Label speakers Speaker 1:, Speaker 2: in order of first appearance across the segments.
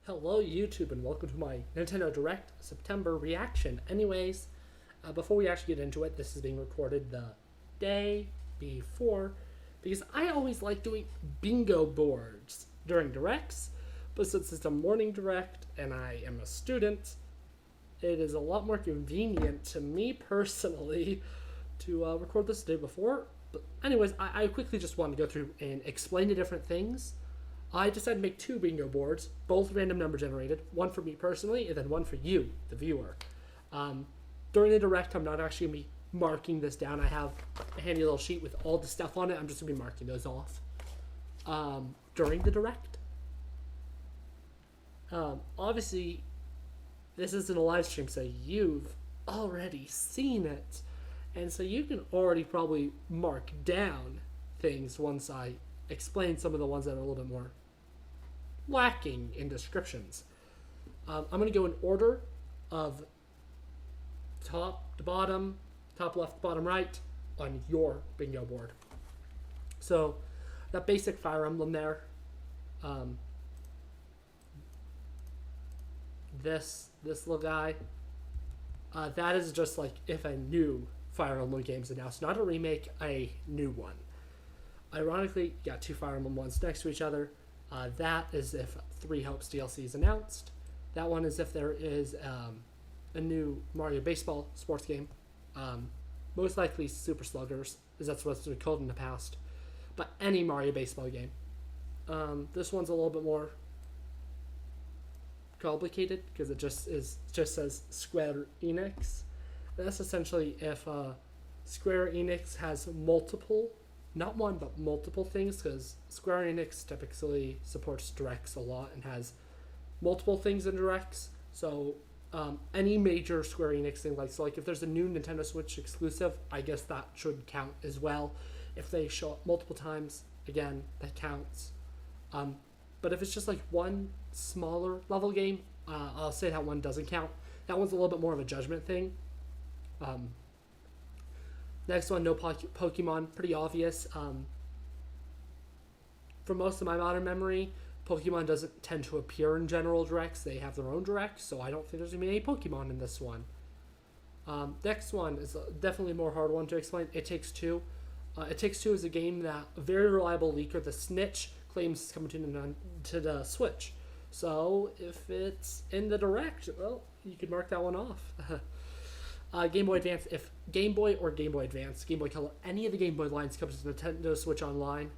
Speaker 1: Hello, YouTube, and welcome to my Nintendo Direct September reaction. Before we actually get into it, this is being recorded the day before because I always like doing bingo boards during directs, but since it's a morning direct and I am a student, it is a lot more convenient to me personally to record this the day before. But I quickly just want to go through and explain the different things. I decided to make two bingo boards, both random number generated, one for me personally and then one for you, the viewer. During the direct, I'm not actually going to be marking this down. I have a handy little sheet with all the stuff on it. I'm just going to be marking those off during the direct. Obviously, this isn't a live stream, so you've already seen it. And so you can already probably mark down things once I explain some of the ones that are a little bit more lacking in descriptions. I'm going to go in order of top to bottom, top left, bottom right on your bingo board. So that basic Fire Emblem there, this little guy, that is just like if a new Fire Emblem game's announced, not a remake, a new one. Ironically, you got two Fire Emblem ones next to each other. That is if Three Hopes DLC is announced. That one is if there is a new Mario Baseball sports game. Most likely Super Sluggers, as that's what's been called in the past. But any Mario Baseball game. This one's a little bit more complicated because it just says Square Enix. And that's essentially if Square Enix has multiple, not one, but multiple things, because Square Enix typically supports directs a lot and has multiple things in directs. So any major Square Enix thing, like if there's a new Nintendo Switch exclusive, I guess that should count as well. If they show up multiple times, again, that counts. But if it's just like one smaller level game, I'll say that one doesn't count. That one's a little bit more of a judgment thing. Next one, no Pokemon, pretty obvious. For most of my modern memory, Pokemon doesn't tend to appear in general directs. They have their own directs, so I don't think there's going to be any Pokemon in this one. Next one is definitely a more hard one to explain. It Takes Two. It Takes Two is a game that a very reliable leaker, the Snitch, claims is coming to the Switch. So if it's in the direct, well, you could mark that one off. Game Boy Advance, if Game Boy or Game Boy Advance, Game Boy Color, any of the Game Boy lines comes to Nintendo Switch Online,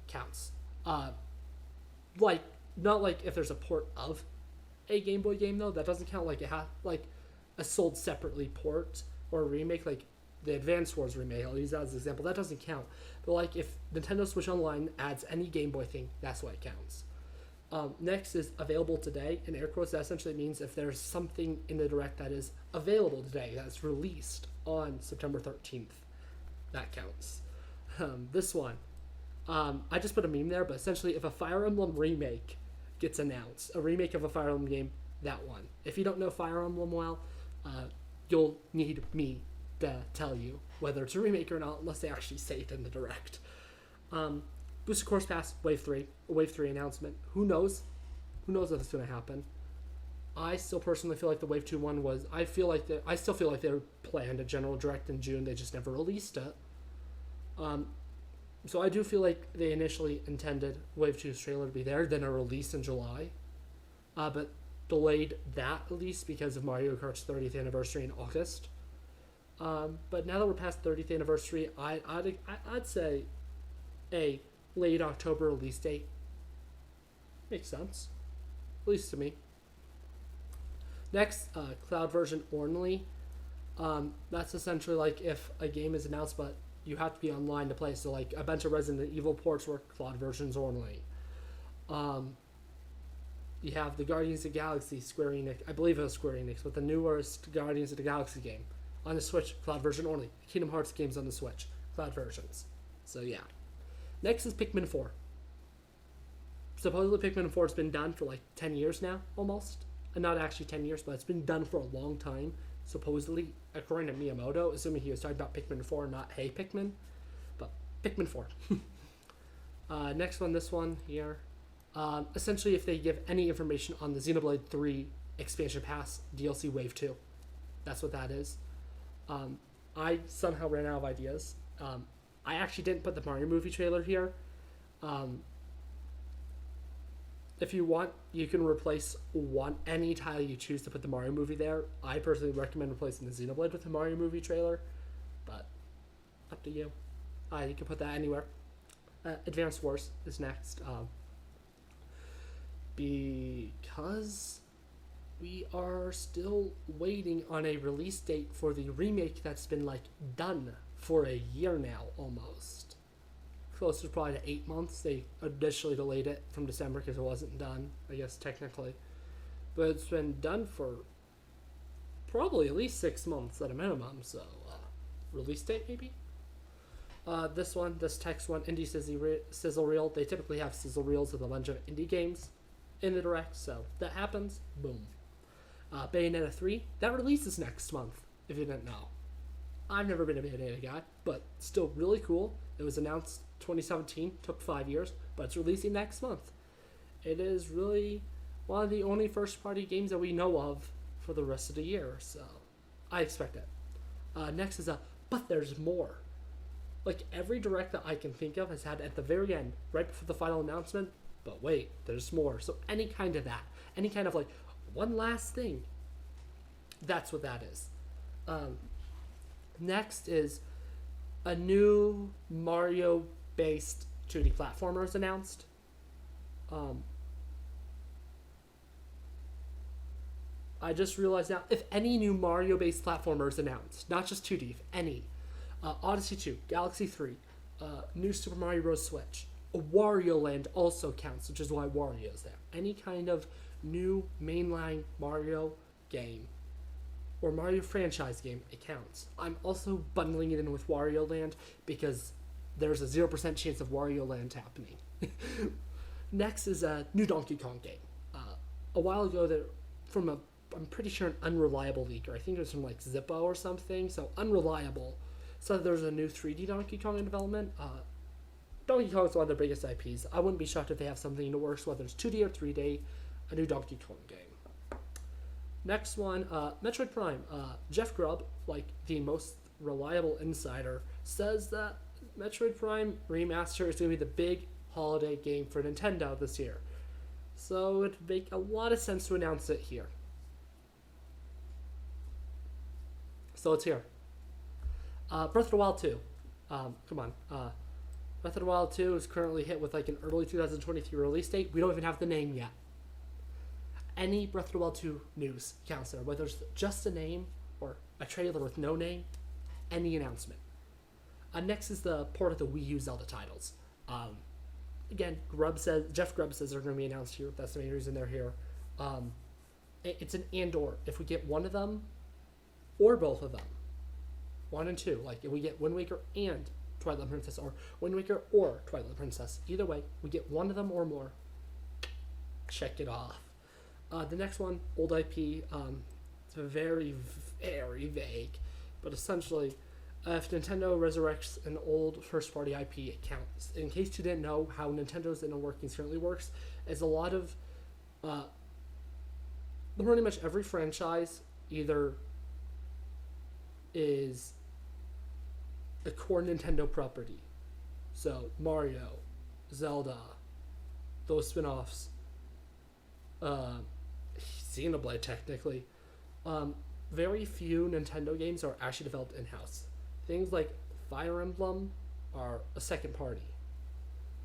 Speaker 1: counts. Not like if there's a port of a Game Boy game though, that doesn't count. Like it has like a sold separately port or a remake, like the Advance Wars remake. I'll use that as an example. That doesn't count. But like if Nintendo Switch Online adds any Game Boy thing, that's what it counts. Next is available today. In air quotes, that essentially means if there's something in the direct that is available today, that's released on September 13th, that counts. This one, I just put a meme there, but essentially if a Fire Emblem remake gets announced, a remake of a Fire Emblem game, that one. If you don't know Fire Emblem well, you'll need me to tell you whether it's a remake or not, unless they actually say it in the direct. Booster Course Pass, Wave 3 announcement. Who knows? Who knows if it's going to happen? I still personally feel like the Wave 2 one was... I still feel like they planned a general direct in June. They just never released it. So I do feel like they initially intended Wave 2's trailer to be there, then a release in July. But delayed that release because of Mario Kart's 30th anniversary in August. But now that we're past 30th anniversary, I'd say a late October release date makes sense, at least to me. Next, cloud version only. That's essentially like if a game is announced, but you have to be online to play. So like a bunch of Resident Evil ports were cloud versions only. You have the Guardians of the Galaxy Square Enix, I believe it was Square Enix, but the newest Guardians of the Galaxy game on the Switch, cloud version only. Kingdom Hearts games on the Switch, cloud versions. So yeah. Next is Pikmin 4. Supposedly Pikmin 4 has been done for like 10 years now, almost. And not actually 10 years, but it's been done for a long time. Supposedly, according to Miyamoto, assuming he was talking about Pikmin 4, not Hey Pikmin. But Pikmin 4. Next one, this one here. Essentially, if they give any information on the Xenoblade 3 expansion pass DLC Wave 2, that's what that is. I somehow ran out of ideas. I actually didn't put the Mario movie trailer here. Um, if you want, you can replace any title you choose to put the Mario movie there. I personally recommend replacing the Xenoblade with the Mario movie trailer, but up to you. You can put that anywhere. Advance Wars is next. Because we are still waiting on a release date for the remake that's been done for a year now almost. Close to probably to 8 months. They initially delayed it from December because it wasn't done, I guess technically. But it's been done for probably at least 6 months at a minimum, so release date maybe? This text one, Indie Sizzle Reel. They typically have sizzle reels with a bunch of indie games in the direct, so that happens. Boom. Bayonetta 3, that releases next month, if you didn't know. I've never been a Bayonetta guy, but still really cool. It was announced 2017, took 5 years, but it's releasing next month. It is really one of the only first-party games that we know of for the rest of the year, so I expect it. Next is But There's More. Every direct that I can think of has had at the very end, right before the final announcement, but wait, there's more. So any kind of that, any kind of one last thing, that's what that is. Next is a new Mario-based 2D platformer is announced. I just realized now, if any new Mario-based platformer is announced, not just 2D, if any, Odyssey 2, Galaxy 3, new Super Mario Bros. Switch, Wario Land also counts, which is why Wario is there. Any kind of new mainline Mario game or Mario franchise game, it counts. I'm also bundling it in with Wario Land because there's a 0% chance of Wario Land happening. Next is a new Donkey Kong game. A while ago, I'm pretty sure an unreliable leaker. I think it was from Zippo or something, so unreliable. So there's a new 3D Donkey Kong in development. Donkey Kong is one of their biggest IPs. I wouldn't be shocked if they have something in the works, whether it's 2D or 3D, a new Donkey Kong game. Next one, Metroid Prime. Jeff Grubb, the most reliable insider, says that Metroid Prime Remaster is going to be the big holiday game for Nintendo this year. So it would make a lot of sense to announce it here. So it's here. Breath of the Wild 2. Come on. Breath of the Wild 2 is currently hit with an early 2023 release date. We don't even have the name yet. Any Breath of the Wild 2 news counts there, whether it's just a name or a trailer with no name, any announcement. Next is the port of the Wii U Zelda titles. Again, Jeff Grubb says they're going to be announced here. That's the main reason they're here. It's an and/or. If we get one of them or both of them, 1 and 2, if we get Wind Waker and Twilight Princess, or Wind Waker or Twilight Princess, either way, we get one of them or more, check it off. The next one, old IP, it's very, very vague, but essentially, if Nintendo resurrects an old first-party IP, it counts. In case you didn't know how Nintendo's inner workings currently works, is a lot of, pretty much every franchise either is a core Nintendo property. So, Mario, Zelda, those spin-offs, Xenoblade technically. Very few Nintendo games are actually developed in-house. Things like Fire Emblem are a second party.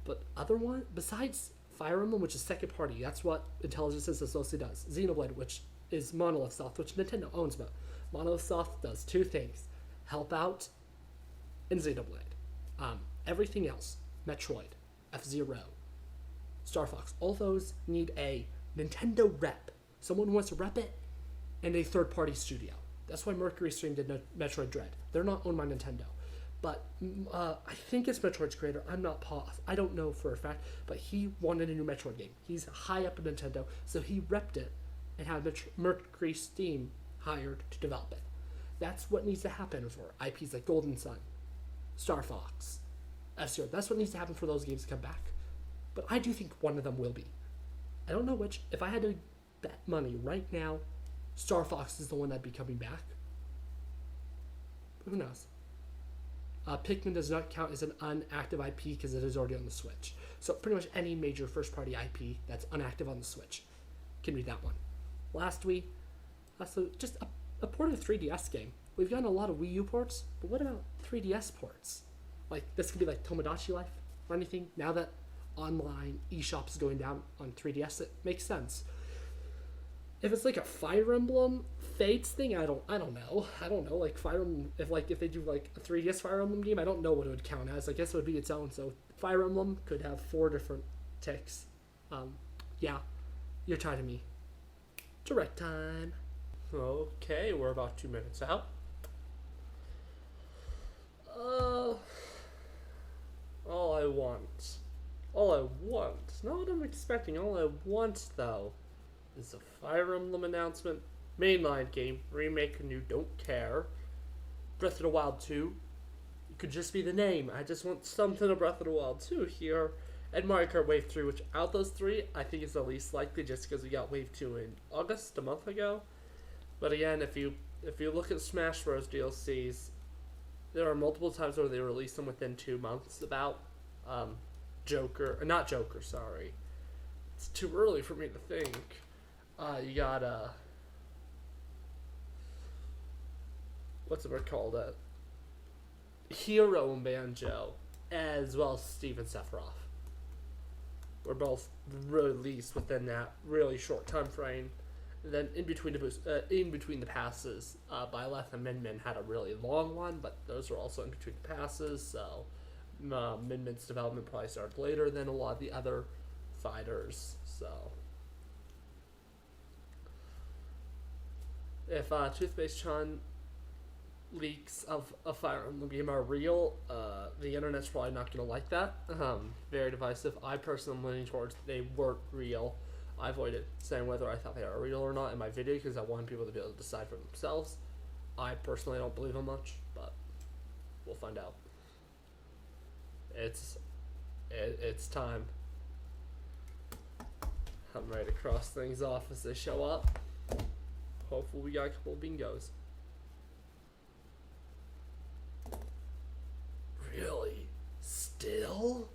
Speaker 1: But other one, besides Fire Emblem, which is second party, that's what Intelligent Systems mostly does. Xenoblade, which is Monolith Soft, which Nintendo owns, but Monolith Soft does two things: help out and Xenoblade. Everything else, Metroid, F-Zero, Star Fox, all those need a Nintendo rep. Someone who wants to rep it, and a third-party studio. That's why Mercury Stream did Metroid Dread. They're not owned by Nintendo. But I think it's Metroid's creator. I'm not positive. I don't know for a fact, but he wanted a new Metroid game. He's high up in Nintendo, so he repped it and had Mercury Steam hired to develop it. That's what needs to happen for IPs like Golden Sun, Star Fox, F-Zero. That's what needs to happen for those games to come back. But I do think one of them will be. I don't know which. If I had to bet money right now, Star Fox is the one that'd be coming back. Who knows? Pikmin does not count as an unactive IP because it is already on the Switch. So pretty much any major first-party IP that's unactive on the Switch can be that one. Lastly, just a port of a 3DS game. We've gotten a lot of Wii U ports, but what about 3DS ports? Like, this could be like Tomodachi Life or anything. Now that online eShops is going down on 3DS, it makes sense. If it's like a Fire Emblem Fates thing, I don't know. Like Fire Emblem, if they do like a 3DS Fire Emblem game, I don't know what it would count as. I guess it would be its own. So Fire Emblem could have 4 different ticks. Yeah, you're tired of me. Direct time. Okay, we're about 2 minutes out. All I want, not what I'm expecting. All I want though is a Fire Emblem announcement, mainline game, remake, new, don't care. Breath of the Wild 2, it could just be the name. I just want something of Breath of the Wild 2 here. And Mario Kart Wave 3, which out those 3, I think is the least likely just because we got Wave 2 in August, a month ago. But again, if you look at Smash Bros. DLCs, there are multiple times where they release them within 2 months about not Joker, sorry. It's too early for me to think. You got, what's it called? Hero and Banjo, as well as Steven Sephiroth. Were both released within that really short time frame. And then in between the passes, Byleth and Min Min had a really long one, but those were also in between the passes. So Min Min's development probably started later than a lot of the other fighters. So if Toothpaste Chun leaks of a Fire Emblem game are real, the internet's probably not going to like that. Very divisive. I personally am leaning towards they weren't real. I avoided saying whether I thought they are real or not in my video because I want people to be able to decide for themselves. I personally don't believe them much, but we'll find out. It's time. I'm ready to cross things off as they show up. Hopefully we got a couple of bingos. Really? Still?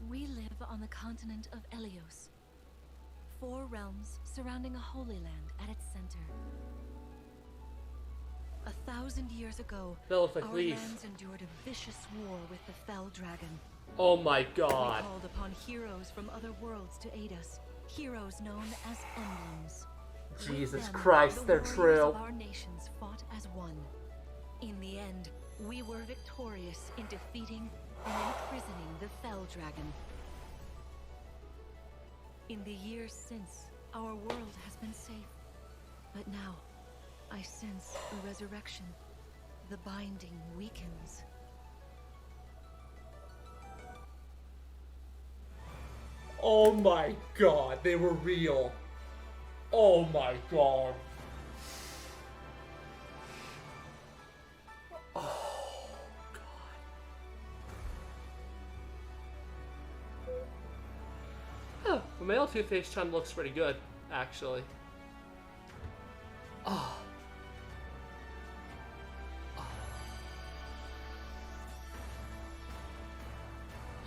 Speaker 2: We live on the continent of Elyos. 4 realms surrounding a holy land at its center. 1,000 years ago,
Speaker 1: That looks like
Speaker 2: our
Speaker 1: Leaf.
Speaker 2: lands endured a vicious war with the Fell Dragon.
Speaker 1: Oh my
Speaker 2: We
Speaker 1: god.
Speaker 2: called upon heroes from other worlds to aid us. Heroes known as emblems. With
Speaker 1: Jesus
Speaker 2: them,
Speaker 1: Christ,
Speaker 2: the
Speaker 1: they're
Speaker 2: warriors
Speaker 1: true.
Speaker 2: of our nations fought as one. In the end, we were victorious in defeating and imprisoning the Fell Dragon. In the years since, our world has been safe. But now, I sense a resurrection. The binding weakens.
Speaker 1: Oh my god, they were real. Oh my god. Oh god. Huh, the male Toothpaste Chun looks pretty good, actually. Oh.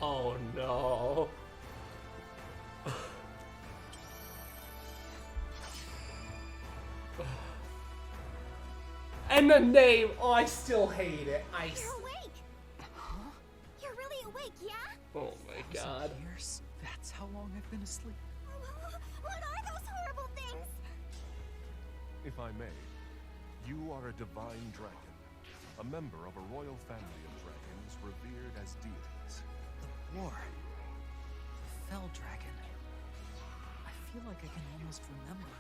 Speaker 1: Oh no. And the name, oh, I still hate it.
Speaker 3: You're awake! Huh? You're really awake, yeah?
Speaker 1: Oh my god.
Speaker 4: Years? That's how long I've been asleep.
Speaker 3: What are those horrible things?
Speaker 5: If I may, you are a divine dragon, a member of a royal family of dragons revered as deities.
Speaker 4: The war. The Fell Dragon. I feel like I can almost remember,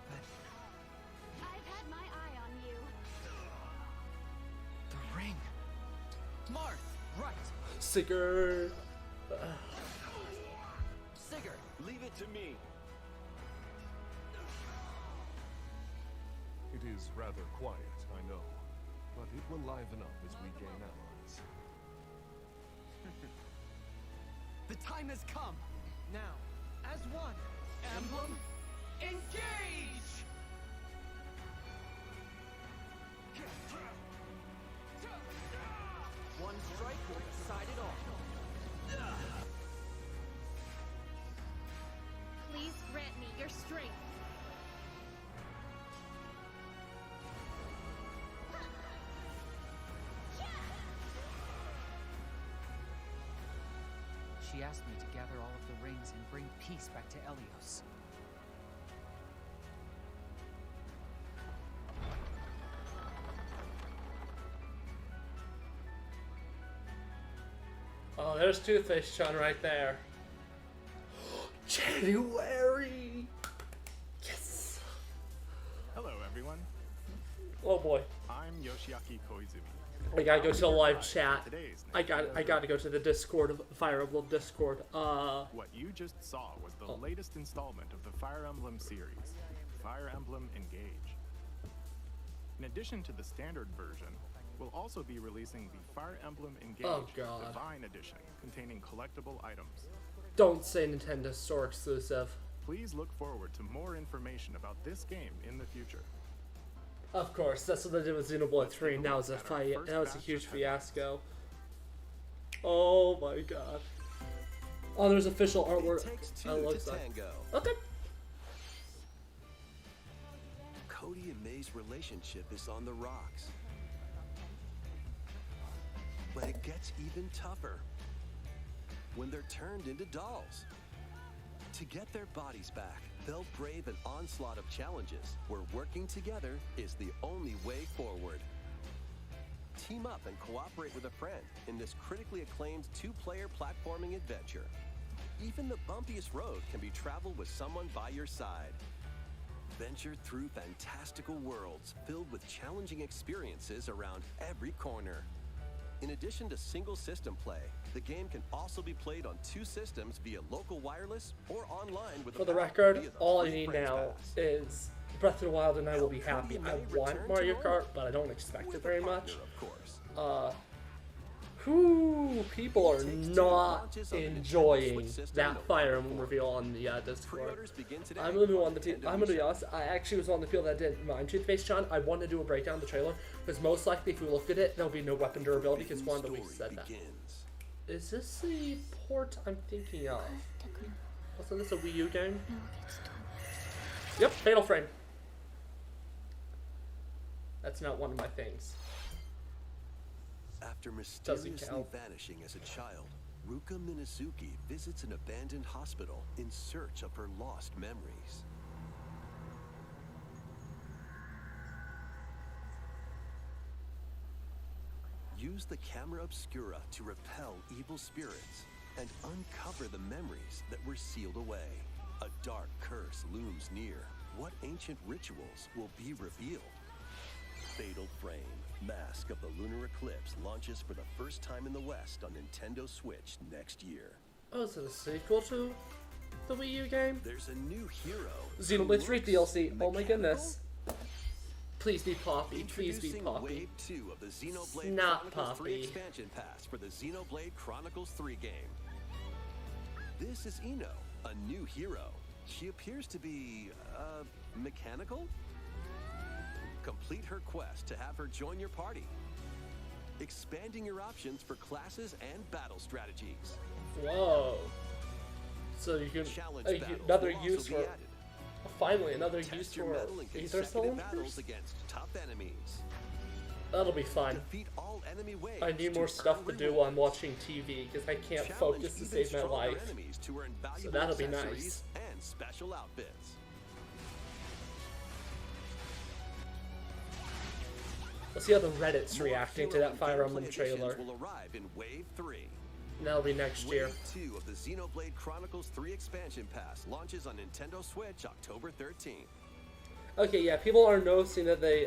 Speaker 4: but
Speaker 3: I've had my eye on you.
Speaker 4: the ring. Marth, right.
Speaker 1: Sigurd.
Speaker 4: Sigurd.
Speaker 6: Leave it to me.
Speaker 5: It is rather quiet, I know, but it will liven up as we gain allies.
Speaker 4: The time has come. Now, as one, Emblem, engage! One strike will decide it all.
Speaker 3: Please grant me your strength.
Speaker 4: She asked me to gather all of the rings and bring peace back to Elios.
Speaker 1: Oh, there's Toothpaste-chan right there. January! Yes!
Speaker 7: Hello, everyone.
Speaker 1: Oh boy.
Speaker 7: I'm Yoshiaki Koizumi.
Speaker 1: I gotta go to the live chat.
Speaker 7: Today's
Speaker 1: I gotta go to the Discord, Fire Emblem Discord.
Speaker 7: What you just saw was the latest installment of the Fire Emblem series, Fire Emblem Engage. In addition to the standard version, we'll also be releasing the Fire Emblem Engage
Speaker 1: God.
Speaker 7: Divine Edition, containing collectible items.
Speaker 1: Don't say Nintendo Store exclusive.
Speaker 7: Please look forward to more information about this game in the future.
Speaker 1: Of course, that's what they did with Xenoblade 3, and that was a fight. That was a huge fiasco. Oh my god. Oh, there's official artwork.
Speaker 6: It takes two
Speaker 1: It
Speaker 6: to
Speaker 1: looks like.
Speaker 6: tango.
Speaker 1: Okay.
Speaker 6: Cody and May's relationship is on the rocks. But it gets even tougher when they're turned into dolls. To get their bodies back, they'll brave an onslaught of challenges where working together is the only way forward. Team up and cooperate with a friend in this critically acclaimed two-player platforming adventure. Even the bumpiest road can be traveled with someone by your side. Venture through fantastical worlds filled with challenging experiences around every corner. In addition to single system play, the game can also be played on two systems via local wireless or online with
Speaker 1: For
Speaker 6: a
Speaker 1: the
Speaker 6: pal
Speaker 1: record,
Speaker 6: via the
Speaker 1: all I
Speaker 6: free
Speaker 1: need
Speaker 6: Friends
Speaker 1: now
Speaker 6: Pass.
Speaker 1: is Breath of the Wild, and I will be happy.
Speaker 6: Cody
Speaker 1: I
Speaker 6: may
Speaker 1: want
Speaker 6: return
Speaker 1: Mario
Speaker 6: tomorrow.
Speaker 1: Kart, but I don't expect
Speaker 6: With
Speaker 1: it
Speaker 6: a
Speaker 1: very
Speaker 6: partner,
Speaker 1: much.
Speaker 6: of course.
Speaker 1: People are
Speaker 6: It Takes Two
Speaker 1: not
Speaker 6: launches on the Nintendo
Speaker 1: enjoying
Speaker 6: Switch system
Speaker 1: that
Speaker 6: November
Speaker 1: Fire Emblem
Speaker 6: 4th.
Speaker 1: reveal on the Discord.
Speaker 6: Pre-orders begin today
Speaker 1: I'm gonna be
Speaker 6: on
Speaker 1: on the
Speaker 6: Nintendo
Speaker 1: I'm gonna be
Speaker 6: eShop.
Speaker 1: honest. I actually was on the people that didn't mind Toothpaste John. I want to do a breakdown of the trailer because most likely, if we look at it, there'll be no weapon durability because one of the
Speaker 6: Story
Speaker 1: weeks said that.
Speaker 6: begins.
Speaker 1: Is this the port I'm thinking of? Wasn't this a Wii U game? Yep, Fatal Frame. That's not one of my things.
Speaker 6: After mysteriously
Speaker 1: count.
Speaker 6: vanishing as a child, Ruka Minazuki visits an abandoned hospital in search of her lost memories. Use the camera obscura to repel evil spirits and uncover the memories that were sealed away. A dark curse looms near. What ancient rituals will be revealed? Fatal Frame, Mask of the Lunar Eclipse launches for the first time in the West on Nintendo Switch next year.
Speaker 1: Oh, is it a sequel to the Wii U game?
Speaker 6: There's a new hero.
Speaker 1: Xenoblade 3
Speaker 6: who
Speaker 1: DLC.
Speaker 6: looks
Speaker 1: Oh my goodness.
Speaker 6: mechanical?
Speaker 1: Please be Poppy. Please be
Speaker 6: Introducing
Speaker 1: Poppy.
Speaker 6: Wave 2 of the Xenoblade
Speaker 1: Not
Speaker 6: Chronicles 3
Speaker 1: Poppy.
Speaker 6: expansion pass for the Xenoblade Chronicles 3 game. This is Ino, a new hero. She appears to be, mechanical? Complete her quest to have her join your party, expanding your options for classes and battle strategies.
Speaker 1: Whoa. So you can
Speaker 6: Challenge battles
Speaker 1: another
Speaker 6: will also
Speaker 1: use
Speaker 6: be
Speaker 1: for
Speaker 6: added.
Speaker 1: finally another
Speaker 6: Test
Speaker 1: use
Speaker 6: your
Speaker 1: for
Speaker 6: mettle in
Speaker 1: Aether
Speaker 6: consecutive battles
Speaker 1: cylinders.
Speaker 6: against tough enemies.
Speaker 1: That'll be fun.
Speaker 6: Defeat all enemy waves
Speaker 1: I need
Speaker 6: to
Speaker 1: more stuff
Speaker 6: earn
Speaker 1: to do
Speaker 6: rewards.
Speaker 1: while I'm watching TV because I can't
Speaker 6: Challenge
Speaker 1: focus to
Speaker 6: even
Speaker 1: save my
Speaker 6: stronger
Speaker 1: life.
Speaker 6: enemies to earn valuable
Speaker 1: that'll be
Speaker 6: accessories
Speaker 1: nice.
Speaker 6: and special outfits.
Speaker 1: Let's see how the Reddit's
Speaker 6: More
Speaker 1: reacting to
Speaker 6: hero
Speaker 1: that
Speaker 6: and
Speaker 1: Fire
Speaker 6: gameplay
Speaker 1: Emblem
Speaker 6: additions
Speaker 1: trailer.
Speaker 6: will arrive in Wave 3.
Speaker 1: That'll be next year.
Speaker 6: Wave 2 of the Xenoblade Chronicles 3 expansion pass launches on Nintendo Switch October 13th.
Speaker 1: Okay, yeah, people are noticing that they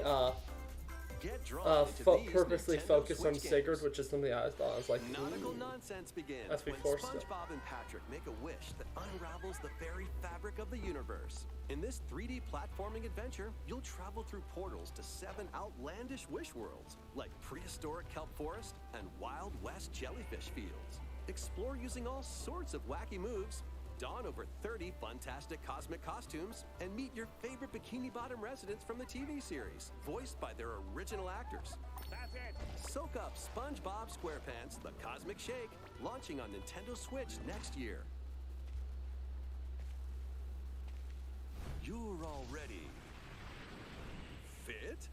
Speaker 6: Get drawn into these
Speaker 1: purposely
Speaker 6: Nintendo
Speaker 1: focused on
Speaker 6: Switch
Speaker 1: Sigurd,
Speaker 6: games.
Speaker 1: which is something I thought I was like,
Speaker 6: Nautical
Speaker 1: ooh.
Speaker 6: nonsense begins
Speaker 1: That's
Speaker 6: when
Speaker 1: before stuff.
Speaker 6: SpongeBob and Patrick make a wish that unravels the very fabric of the universe. In this 3D platforming adventure, you'll travel through portals to 7 outlandish wish worlds, like prehistoric kelp forest and Wild West jellyfish fields. Explore using all sorts of wacky moves, don over 30 fantastic cosmic costumes, and meet your favorite Bikini Bottom residents from the TV series, voiced by their original actors. That's it! Soak up SpongeBob SquarePants The Cosmic Shake, launching on Nintendo Switch next year. You're all ready. Fit?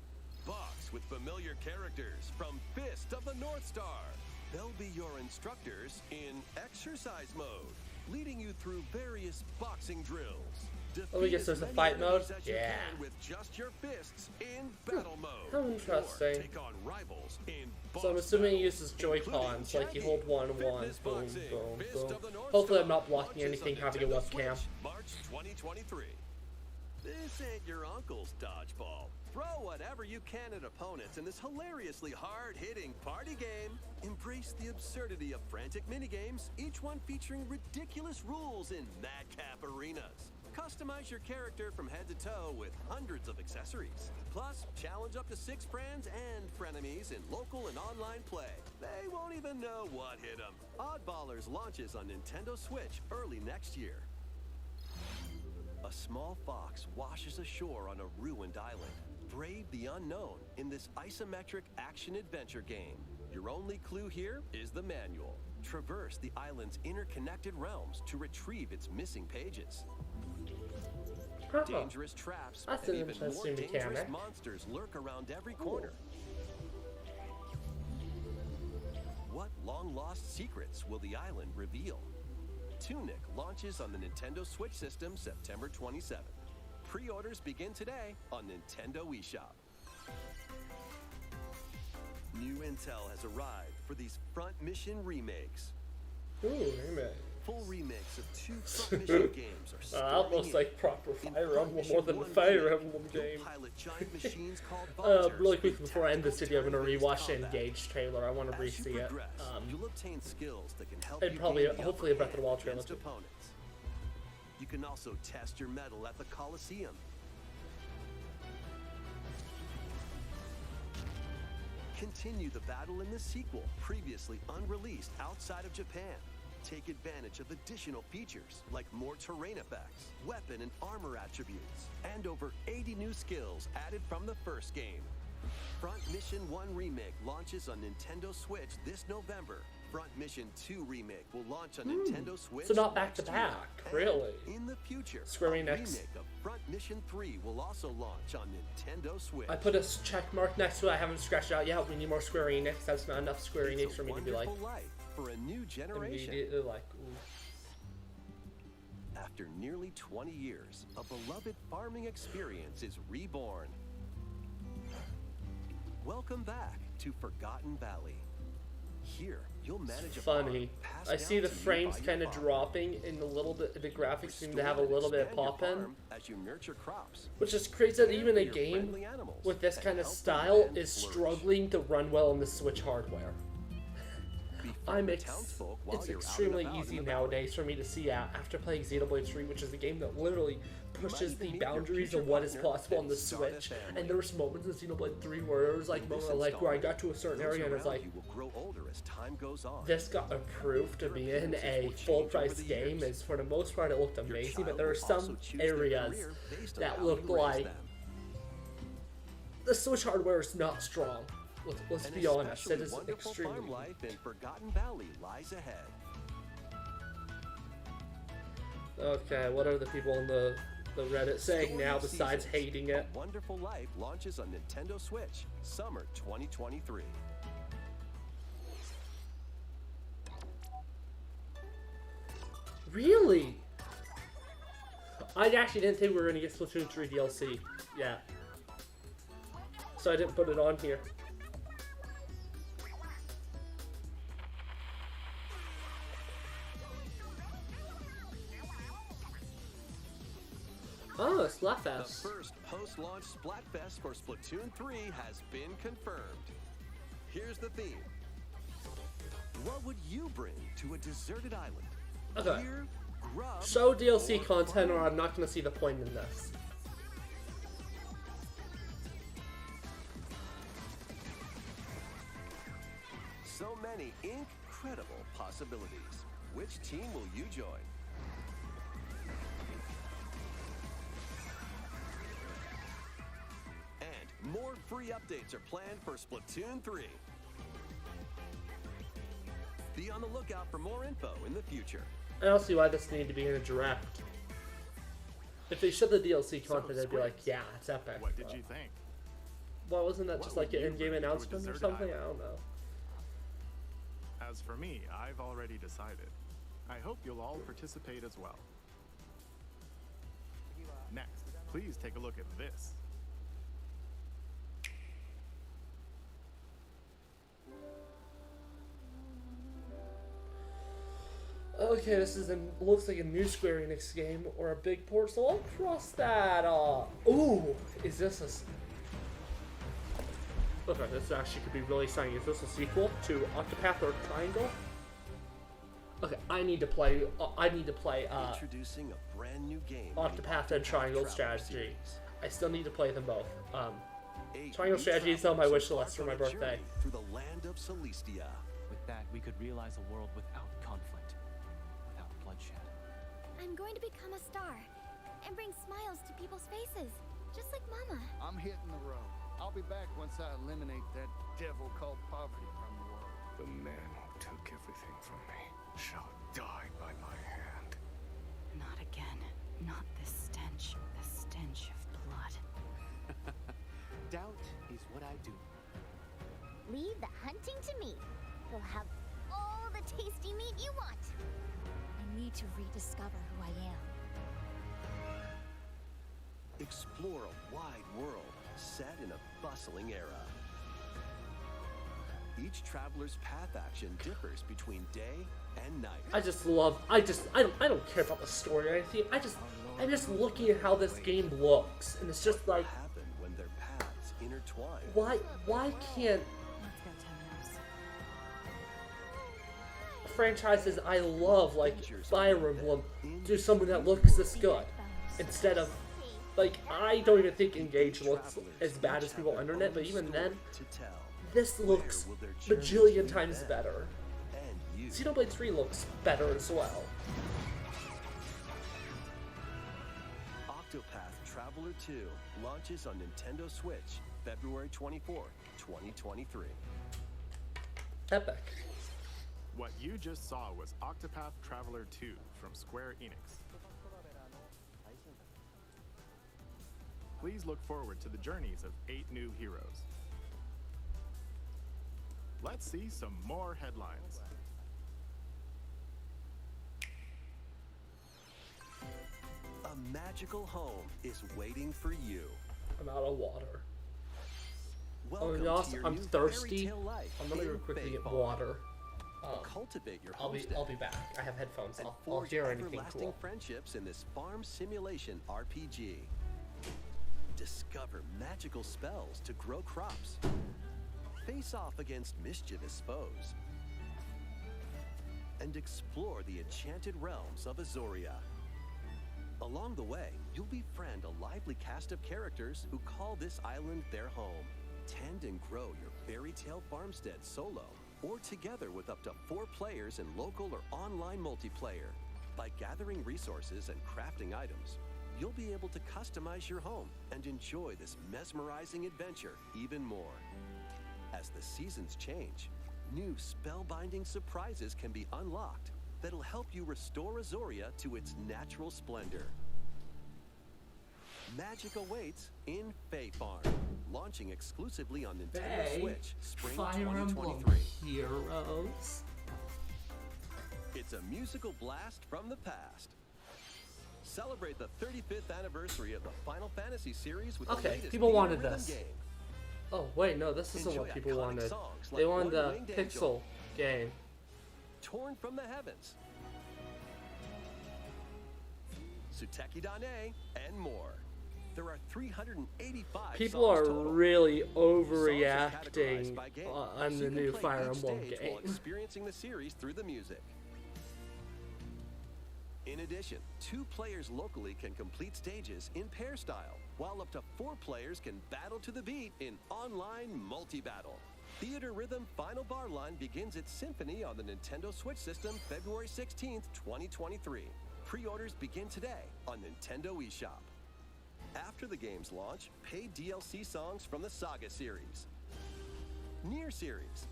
Speaker 6: Box with familiar characters from Fist of the North Star. They'll be your instructors in exercise mode, leading you through various boxing drills.
Speaker 1: Oh, I guess there's a fight mode? Yeah.
Speaker 6: With just your fists in battle mode.
Speaker 1: How interesting.
Speaker 6: Or take on rivals in
Speaker 1: So I'm
Speaker 6: boss
Speaker 1: assuming he
Speaker 6: battles,
Speaker 1: uses Joy-Cons, like you
Speaker 6: including
Speaker 1: hold one,
Speaker 6: Fitness
Speaker 1: boom,
Speaker 6: Boxing,
Speaker 1: boom,
Speaker 6: Fist
Speaker 1: boom.
Speaker 6: of the North
Speaker 1: Hopefully I'm
Speaker 6: Star
Speaker 1: not blocking
Speaker 6: launches
Speaker 1: anything
Speaker 6: on
Speaker 1: having a
Speaker 6: Nintendo
Speaker 1: webcam.
Speaker 6: Switch, March 2023. This ain't your uncle's dodgeball. Throw whatever you can at opponents in this hilariously hard-hitting party game. Embrace the absurdity of frantic minigames, each one featuring ridiculous rules in madcap arenas. Customize your character from head to toe with hundreds of accessories. Plus, challenge up to 6 friends and frenemies in local and online play. They won't even know what hit them. Oddballers launches on Nintendo Switch early next year. A small fox washes ashore on a ruined island. Brave the unknown in this isometric action-adventure game. Your only clue here is the manual. Traverse the island's interconnected realms to retrieve its missing pages.
Speaker 1: Huh.
Speaker 6: Dangerous traps
Speaker 1: That's
Speaker 6: and
Speaker 1: an
Speaker 6: even more
Speaker 1: interesting
Speaker 6: dangerous
Speaker 1: mechanic.
Speaker 6: monsters lurk around every corner. What long-lost secrets will the island reveal? Tunic launches on the Nintendo Switch system September 27th. Pre-orders begin today on Nintendo eShop. New intel has arrived for these Front Mission remakes.
Speaker 1: Ooh, remake.
Speaker 6: Full remakes of 2 Front Mission games are storming
Speaker 1: Almost
Speaker 6: in.
Speaker 1: like proper
Speaker 6: In
Speaker 1: Fire
Speaker 6: Front
Speaker 1: Emblem
Speaker 6: Mission
Speaker 1: more than the
Speaker 6: 1
Speaker 1: Fire
Speaker 6: remake,
Speaker 1: Emblem
Speaker 6: you'll
Speaker 1: game.
Speaker 6: pilot giant machines called
Speaker 1: Really
Speaker 6: Vultures
Speaker 1: quick
Speaker 6: with
Speaker 1: before I end this video, I'm gonna
Speaker 6: tactical
Speaker 1: rewatch the
Speaker 6: turn-based combat.
Speaker 1: Engage trailer. I want to
Speaker 6: As you
Speaker 1: re-see it.
Speaker 6: progress, you'll obtain skills that can help
Speaker 1: and
Speaker 6: you
Speaker 1: probably,
Speaker 6: gain the
Speaker 1: hopefully, a
Speaker 6: upper
Speaker 1: Breath of the Wild
Speaker 6: hand
Speaker 1: trailer
Speaker 6: against
Speaker 1: too.
Speaker 6: opponents. You can also test your mettle at the Colosseum. Continue the battle in the sequel, previously unreleased outside of Japan. Take advantage of additional features like more terrain effects, weapon and armor attributes, and over 80 new skills added from the first game. Front Mission 1 Remake launches on Nintendo Switch this November. Front Mission 2 Remake will launch on Nintendo Switch.
Speaker 1: So not back to
Speaker 6: next year.
Speaker 1: back,
Speaker 6: And
Speaker 1: really?
Speaker 6: in the future,
Speaker 1: Square
Speaker 6: a
Speaker 1: Enix.
Speaker 6: remake of Front Mission 3 will also launch on Nintendo Switch.
Speaker 1: I put a check mark next to it. I haven't scratched it out yet. We need more Square Enix. That's not enough Square
Speaker 6: It's
Speaker 1: Enix
Speaker 6: a
Speaker 1: for me to be like
Speaker 6: wonderful life for a new generation.
Speaker 1: immediately like. Ooh.
Speaker 6: After nearly 20 years, a beloved farming experience is reborn. Welcome back to Forgotten Valley. Here, you'll manage a
Speaker 1: Funny.
Speaker 6: farm passed
Speaker 1: I see
Speaker 6: down
Speaker 1: the
Speaker 6: to you
Speaker 1: frames
Speaker 6: by your
Speaker 1: kind of
Speaker 6: father.
Speaker 1: dropping in a little bit. The graphics seem to
Speaker 6: Restore
Speaker 1: have a
Speaker 6: and
Speaker 1: little bit of
Speaker 6: expand your
Speaker 1: pop in,
Speaker 6: farm as you nurture crops.
Speaker 1: which is crazy that
Speaker 6: Care
Speaker 1: even
Speaker 6: for
Speaker 1: a
Speaker 6: your
Speaker 1: game
Speaker 6: friendly animals
Speaker 1: with this
Speaker 6: and
Speaker 1: kind of
Speaker 6: help the
Speaker 1: style
Speaker 6: land
Speaker 1: is
Speaker 6: flourish.
Speaker 1: struggling to run well on the Switch hardware.
Speaker 6: Befriend the townsfolk while
Speaker 1: It's
Speaker 6: you're out and
Speaker 1: extremely
Speaker 6: about in
Speaker 1: easy
Speaker 6: the valley.
Speaker 1: nowadays for me to see out after playing Xenoblade 3, which is a game that literally pushes
Speaker 6: even
Speaker 1: the
Speaker 6: meet your
Speaker 1: boundaries
Speaker 6: future
Speaker 1: of what is
Speaker 6: partner
Speaker 1: possible on
Speaker 6: and
Speaker 1: the
Speaker 6: start a
Speaker 1: Switch.
Speaker 6: family.
Speaker 1: And there was moments in Xenoblade 3 where it was like
Speaker 6: In
Speaker 1: moment
Speaker 6: this
Speaker 1: like where I
Speaker 6: installment,
Speaker 1: got to a certain
Speaker 6: those
Speaker 1: area and it's
Speaker 6: around
Speaker 1: like,
Speaker 6: you will grow older as time goes on.
Speaker 1: this got approved to
Speaker 6: Your
Speaker 1: be in
Speaker 6: appearances
Speaker 1: a
Speaker 6: will change
Speaker 1: full
Speaker 6: over
Speaker 1: price
Speaker 6: the
Speaker 1: game.
Speaker 6: years.
Speaker 1: Is for the most part it looked
Speaker 6: Your
Speaker 1: amazing, but
Speaker 6: child
Speaker 1: there are
Speaker 6: will also
Speaker 1: some
Speaker 6: choose their
Speaker 1: areas
Speaker 6: career based on
Speaker 1: that
Speaker 6: how
Speaker 1: looked
Speaker 6: you raise
Speaker 1: like
Speaker 6: them.
Speaker 1: the Switch hardware is not strong. Let's
Speaker 6: An
Speaker 1: be honest, it
Speaker 6: especially
Speaker 1: is
Speaker 6: wonderful
Speaker 1: extremely
Speaker 6: farm
Speaker 1: weak.
Speaker 6: life in Forgotten Valley lies ahead.
Speaker 1: Okay, what are the people on the Reddit saying
Speaker 6: Story
Speaker 1: now
Speaker 6: of
Speaker 1: besides
Speaker 6: Seasons,
Speaker 1: hating it?
Speaker 6: A Wonderful Life launches on Nintendo Switch, summer 2023.
Speaker 1: Really? I actually didn't think we were gonna get Splatoon 3 DLC yet. So I didn't put it on here. Oh,
Speaker 6: The
Speaker 1: Splatfest.
Speaker 6: first post-launch Splatfest for Splatoon 3 has been confirmed. Here's the theme. What would you bring to a deserted island?
Speaker 1: Okay.
Speaker 6: Gear, grub,
Speaker 1: Show DLC
Speaker 6: or
Speaker 1: content, or
Speaker 6: fun?
Speaker 1: I'm not going to see the point in this.
Speaker 6: So many incredible possibilities. Which team will you join? And more free updates are planned for Splatoon 3. Be on the lookout for more info in the future.
Speaker 1: I don't see why this needed to be in a direct. If they showed the DLC content, I'd be like, yeah, it's epic.
Speaker 7: What did
Speaker 1: but-
Speaker 7: you think?
Speaker 1: Why wasn't that
Speaker 7: What
Speaker 1: just like
Speaker 7: would
Speaker 1: an
Speaker 7: you
Speaker 1: in-game
Speaker 7: bring to a
Speaker 1: announcement or
Speaker 7: deserted
Speaker 1: something? I
Speaker 7: island?
Speaker 1: don't know.
Speaker 7: As for me, I've already decided. I hope you'll all participate as well. Next, please take a look at this.
Speaker 1: Okay, this is looks like a new Square Enix game or a big port, so I'll cross that off. Ooh, is this a... Okay, this actually could be really exciting. Is this a sequel to Octopath or Triangle? Okay, I need to play
Speaker 6: Introducing a brand new game.
Speaker 1: Octopath and Triangle Strategy.
Speaker 6: Series.
Speaker 1: I still need to play them both.
Speaker 6: Eight
Speaker 1: Triangle
Speaker 6: new
Speaker 1: Strategy is on my
Speaker 6: travelers
Speaker 1: wish list for my
Speaker 6: embark on a
Speaker 1: birthday.
Speaker 6: journey Through the land of Celestia.
Speaker 4: With that, we could realize a world without conflict, without bloodshed.
Speaker 3: I'm going to become a star and bring smiles to people's faces, just like Mama.
Speaker 8: I'm hitting the road. I'll be back once I eliminate that devil called poverty from the world.
Speaker 5: The man who took everything from me shall die by my hand.
Speaker 2: Not again. Not this stench. The stench of blood.
Speaker 8: Doubt is what I do.
Speaker 3: Leave the hunting to me. You'll have all the tasty meat you want. I need to rediscover who I am.
Speaker 6: Explore a wide world set in a bustling era. Each traveler's path action differs between day and night.
Speaker 1: I don't care about the story or anything. I'm just looking at how this game looks, and it's just like,
Speaker 6: What happen when their paths intertwine?
Speaker 1: why can't
Speaker 2: Let's go, Temenos.
Speaker 1: franchises I love, like Fire Emblem, do something that looks this good instead of, like, I don't even think Engage looks as bad as people on the internet, but even then,
Speaker 6: To tell.
Speaker 1: this looks
Speaker 6: Where will their journeys
Speaker 1: bajillion
Speaker 6: lead
Speaker 1: times
Speaker 6: them?
Speaker 1: better.
Speaker 6: And you.
Speaker 1: Xenoblade 3 looks better as well.
Speaker 6: Octopath Traveler 2 launches on Nintendo Switch February 24th, 2023.
Speaker 1: Epic.
Speaker 7: What you just saw was Octopath Traveler 2 from Square Enix. Please look forward to the journeys of 8 new heroes. Let's see some more headlines.
Speaker 6: A magical home is waiting for you.
Speaker 1: I'm out of water.
Speaker 6: Welcome
Speaker 1: Yoss,
Speaker 6: to your
Speaker 1: I'm
Speaker 6: new
Speaker 1: thirsty.
Speaker 6: fairy tale life
Speaker 1: I'm gonna go
Speaker 6: in
Speaker 1: quickly get
Speaker 6: Fae
Speaker 1: water.
Speaker 6: Cultivate your
Speaker 1: I'll be
Speaker 6: homestead
Speaker 1: back. I have headphones.
Speaker 6: and
Speaker 1: I'll
Speaker 6: forge
Speaker 1: hear anything
Speaker 6: everlasting
Speaker 1: cool.
Speaker 6: friendships in this farm simulation RPG. Discover magical spells to grow crops. Face off against mischievous foes. And explore the enchanted realms of Azoria. Along the way, you'll befriend a lively cast of characters who call this island their home. Tend and grow your fairy tale farmstead solo or together with up to 4 players in local or online multiplayer. By gathering resources and crafting items, you'll be able to customize your home and enjoy this mesmerizing adventure even more. As the seasons change, new spellbinding surprises can be unlocked that'll help you restore Azoria to its natural splendor. Magic awaits in Fae Farm, launching exclusively on Nintendo
Speaker 1: Fae,
Speaker 6: Switch spring
Speaker 1: Fire Emblem
Speaker 6: 2023.
Speaker 1: Heroes.
Speaker 6: It's a musical blast from the past. Celebrate the 35th anniversary of the Final Fantasy series with the
Speaker 1: Okay,
Speaker 6: latest
Speaker 1: people
Speaker 6: theme
Speaker 1: wanted
Speaker 6: rhythm
Speaker 1: this.
Speaker 6: game.
Speaker 1: Oh wait, no, this isn't
Speaker 6: Enjoy
Speaker 1: what people
Speaker 6: iconic
Speaker 1: wanted.
Speaker 6: songs
Speaker 1: They
Speaker 6: like
Speaker 1: wanted the
Speaker 6: One-Winged
Speaker 1: Pixel
Speaker 6: Angel.
Speaker 1: game.
Speaker 6: Torn from the heavens. Suteki Dane, and more. There are 385
Speaker 1: People
Speaker 6: songs
Speaker 1: are
Speaker 6: total.
Speaker 1: really
Speaker 6: Songs are
Speaker 1: overreacting
Speaker 6: categorized by game,
Speaker 1: on
Speaker 6: so
Speaker 1: the
Speaker 6: you can
Speaker 1: new
Speaker 6: play
Speaker 1: Fire
Speaker 6: each
Speaker 1: Emblem
Speaker 6: stage while
Speaker 1: game.
Speaker 6: experiencing the series through the music. In addition, 2 players locally can complete stages in pair style, while up to 4 players can battle to the beat in online multi-battle. Theater Rhythm Final Bar Line begins its symphony on the Nintendo Switch system February 16th, 2023. Pre-orders begin today on Nintendo eShop. After the game's launch, paid DLC songs from the Saga series, Nier series,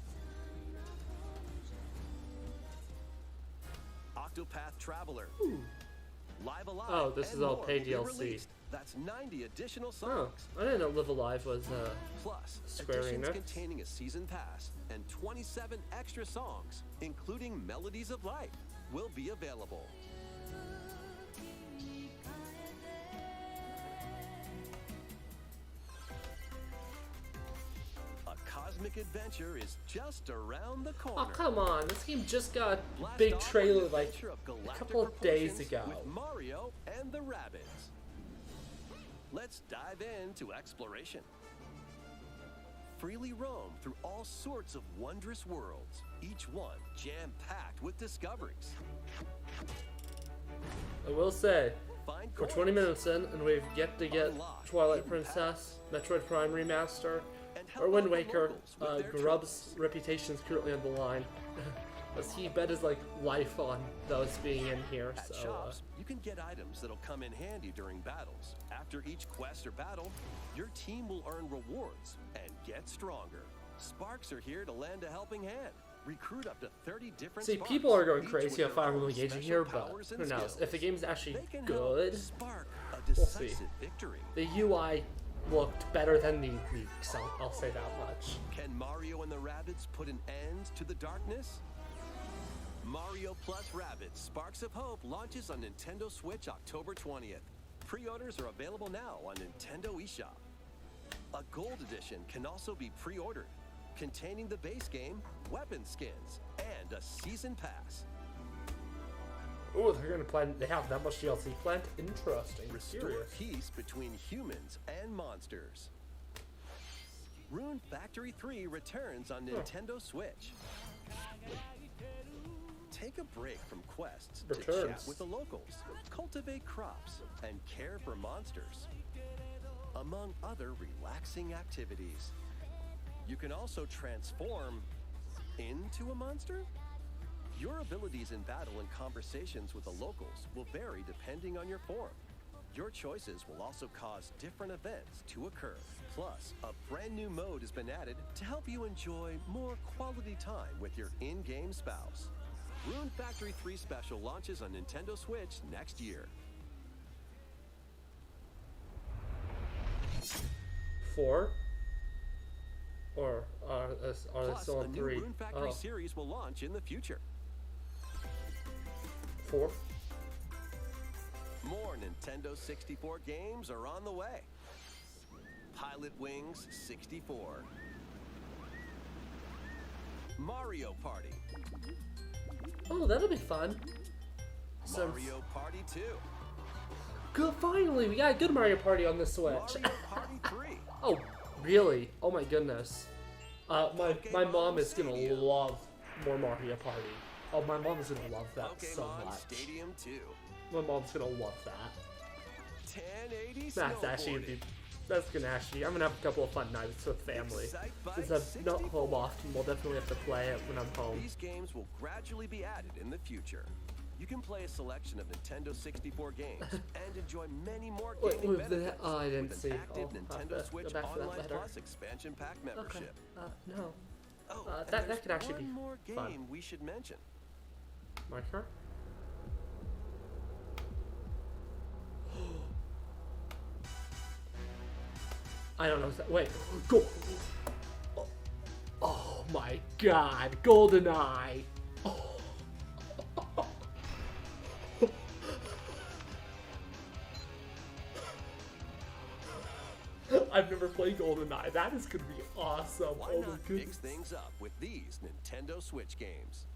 Speaker 6: Octopath Traveler, Live Alive,
Speaker 1: Oh, this
Speaker 6: and
Speaker 1: is all
Speaker 6: more
Speaker 1: paid
Speaker 6: will be
Speaker 1: DLC.
Speaker 6: released. That's 90 additional
Speaker 1: Oh,
Speaker 6: songs.
Speaker 1: I didn't know Live Alive was
Speaker 6: Plus,
Speaker 1: Square
Speaker 6: editions
Speaker 1: Enix.
Speaker 6: containing a season pass and 27 extra songs, including Melodies of Life, will be available. A cosmic adventure is just around the corner.
Speaker 1: Oh, come on. This game just got a
Speaker 6: Blast
Speaker 1: big
Speaker 6: off on the
Speaker 1: trailer like
Speaker 6: adventure of
Speaker 1: a
Speaker 6: galactic
Speaker 1: couple of days
Speaker 6: proportions
Speaker 1: ago.
Speaker 6: with Mario and the Rabbids. Let's dive into exploration. Freely roam through all sorts of wondrous worlds, each one jam-packed with discoveries.
Speaker 1: I will say,
Speaker 6: Find
Speaker 1: we're
Speaker 6: gold,
Speaker 1: 20 minutes in and we've yet to get
Speaker 6: Unlock
Speaker 1: Twilight
Speaker 6: hidden
Speaker 1: Princess, Metroid Prime Remaster,
Speaker 6: and help
Speaker 1: or Wind
Speaker 6: out the
Speaker 1: Waker.
Speaker 6: locals with their
Speaker 1: Grub's
Speaker 6: troubles.
Speaker 1: reputation is currently on the line. As he bet his like life on those being in here,
Speaker 6: At
Speaker 1: so
Speaker 6: shops, you can get items that'll come in handy during battles. After each quest or battle, your team will earn rewards and get stronger. Sparks are here to lend a helping hand. Recruit up to 30 different
Speaker 1: see,
Speaker 6: Sparks,
Speaker 1: people are going
Speaker 6: each
Speaker 1: crazy
Speaker 6: with
Speaker 1: on
Speaker 6: their
Speaker 1: Fire Emblem
Speaker 6: own
Speaker 1: Engaging
Speaker 6: special
Speaker 1: here, but
Speaker 6: powers
Speaker 1: who
Speaker 6: and
Speaker 1: knows? If the
Speaker 6: skills.
Speaker 1: game's actually
Speaker 6: They can
Speaker 1: good,
Speaker 6: help spark a
Speaker 1: we'll see.
Speaker 6: decisive victory.
Speaker 1: the UI looked better than the leaks. I'll say that much.
Speaker 6: Can Mario and the Rabbids put an end to the darkness? Mario plus Rabbids Sparks of Hope launches on Nintendo Switch October 20th. Pre-orders are available now on Nintendo eShop. A gold edition can also be pre-ordered, containing the base game, weapon skins, and a season pass.
Speaker 1: Oh, they're gonna plan. They have that much DLC planned. Interesting.
Speaker 6: Restore
Speaker 1: Curious.
Speaker 6: peace between humans and monsters. Rune Factory 3 returns on Nintendo Switch. Take a break from quests to chat
Speaker 1: Returns.
Speaker 6: with the locals, cultivate crops, and care for monsters, among other relaxing activities. You can also transform into a monster? Your abilities in battle and conversations with the locals will vary depending on your form. Your choices will also cause different events to occur. Plus, a brand new mode has been added to help you enjoy more quality time with your in-game spouse. Rune Factory 3 Special launches on Nintendo Switch next year.
Speaker 1: 4? Or are they
Speaker 6: Plus,
Speaker 1: still
Speaker 6: a
Speaker 1: on
Speaker 6: new
Speaker 1: 3?
Speaker 6: Rune Factory
Speaker 1: Oh,
Speaker 6: series will launch in the future.
Speaker 1: 4?
Speaker 6: More Nintendo 64 games are on the way. Pilot Wings 64. Mario Party.
Speaker 1: Oh, that'll be fun. Some
Speaker 6: Mario Party 2.
Speaker 1: good. Finally, we got a good Mario Party on the Switch.
Speaker 6: Mario Party 3.
Speaker 1: Oh, really? Oh my goodness. My mom is gonna love more Mario Party. Oh, my mom is gonna love that so
Speaker 6: Pokemon
Speaker 1: much.
Speaker 6: Stadium 2.
Speaker 1: My mom's gonna love that.
Speaker 6: 1080
Speaker 1: That's actually gonna be.
Speaker 6: snowboarding.
Speaker 1: That's gonna actually. I'm gonna have a couple of fun nights with family.
Speaker 6: Excite
Speaker 1: Since
Speaker 6: Bike
Speaker 1: I'm not
Speaker 6: 64.
Speaker 1: home often, we'll definitely have to play it when I'm home.
Speaker 6: These games will gradually be added in the future. You can play a selection of Nintendo 64 games and enjoy many more
Speaker 1: Wait,
Speaker 6: gaming
Speaker 1: with the-
Speaker 6: benefits
Speaker 1: oh, I didn't
Speaker 6: with
Speaker 1: see.
Speaker 6: an active
Speaker 1: I'll have
Speaker 6: Nintendo
Speaker 1: to go
Speaker 6: Switch
Speaker 1: back to that
Speaker 6: Online
Speaker 1: later.
Speaker 6: Plus expansion pack
Speaker 1: Okay.
Speaker 6: membership.
Speaker 1: No.
Speaker 6: Oh,
Speaker 1: that-
Speaker 6: and
Speaker 1: that
Speaker 6: there's
Speaker 1: could actually
Speaker 6: one
Speaker 1: be
Speaker 6: more game
Speaker 1: fun.
Speaker 6: we should mention.
Speaker 1: My car? I don't know. Wait. Go. Oh my God. GoldenEye. Oh. I've never played GoldenEye. That is gonna be awesome.
Speaker 6: Why
Speaker 1: Oh my
Speaker 6: not
Speaker 1: goodness.
Speaker 6: mix things up with these Nintendo Switch games?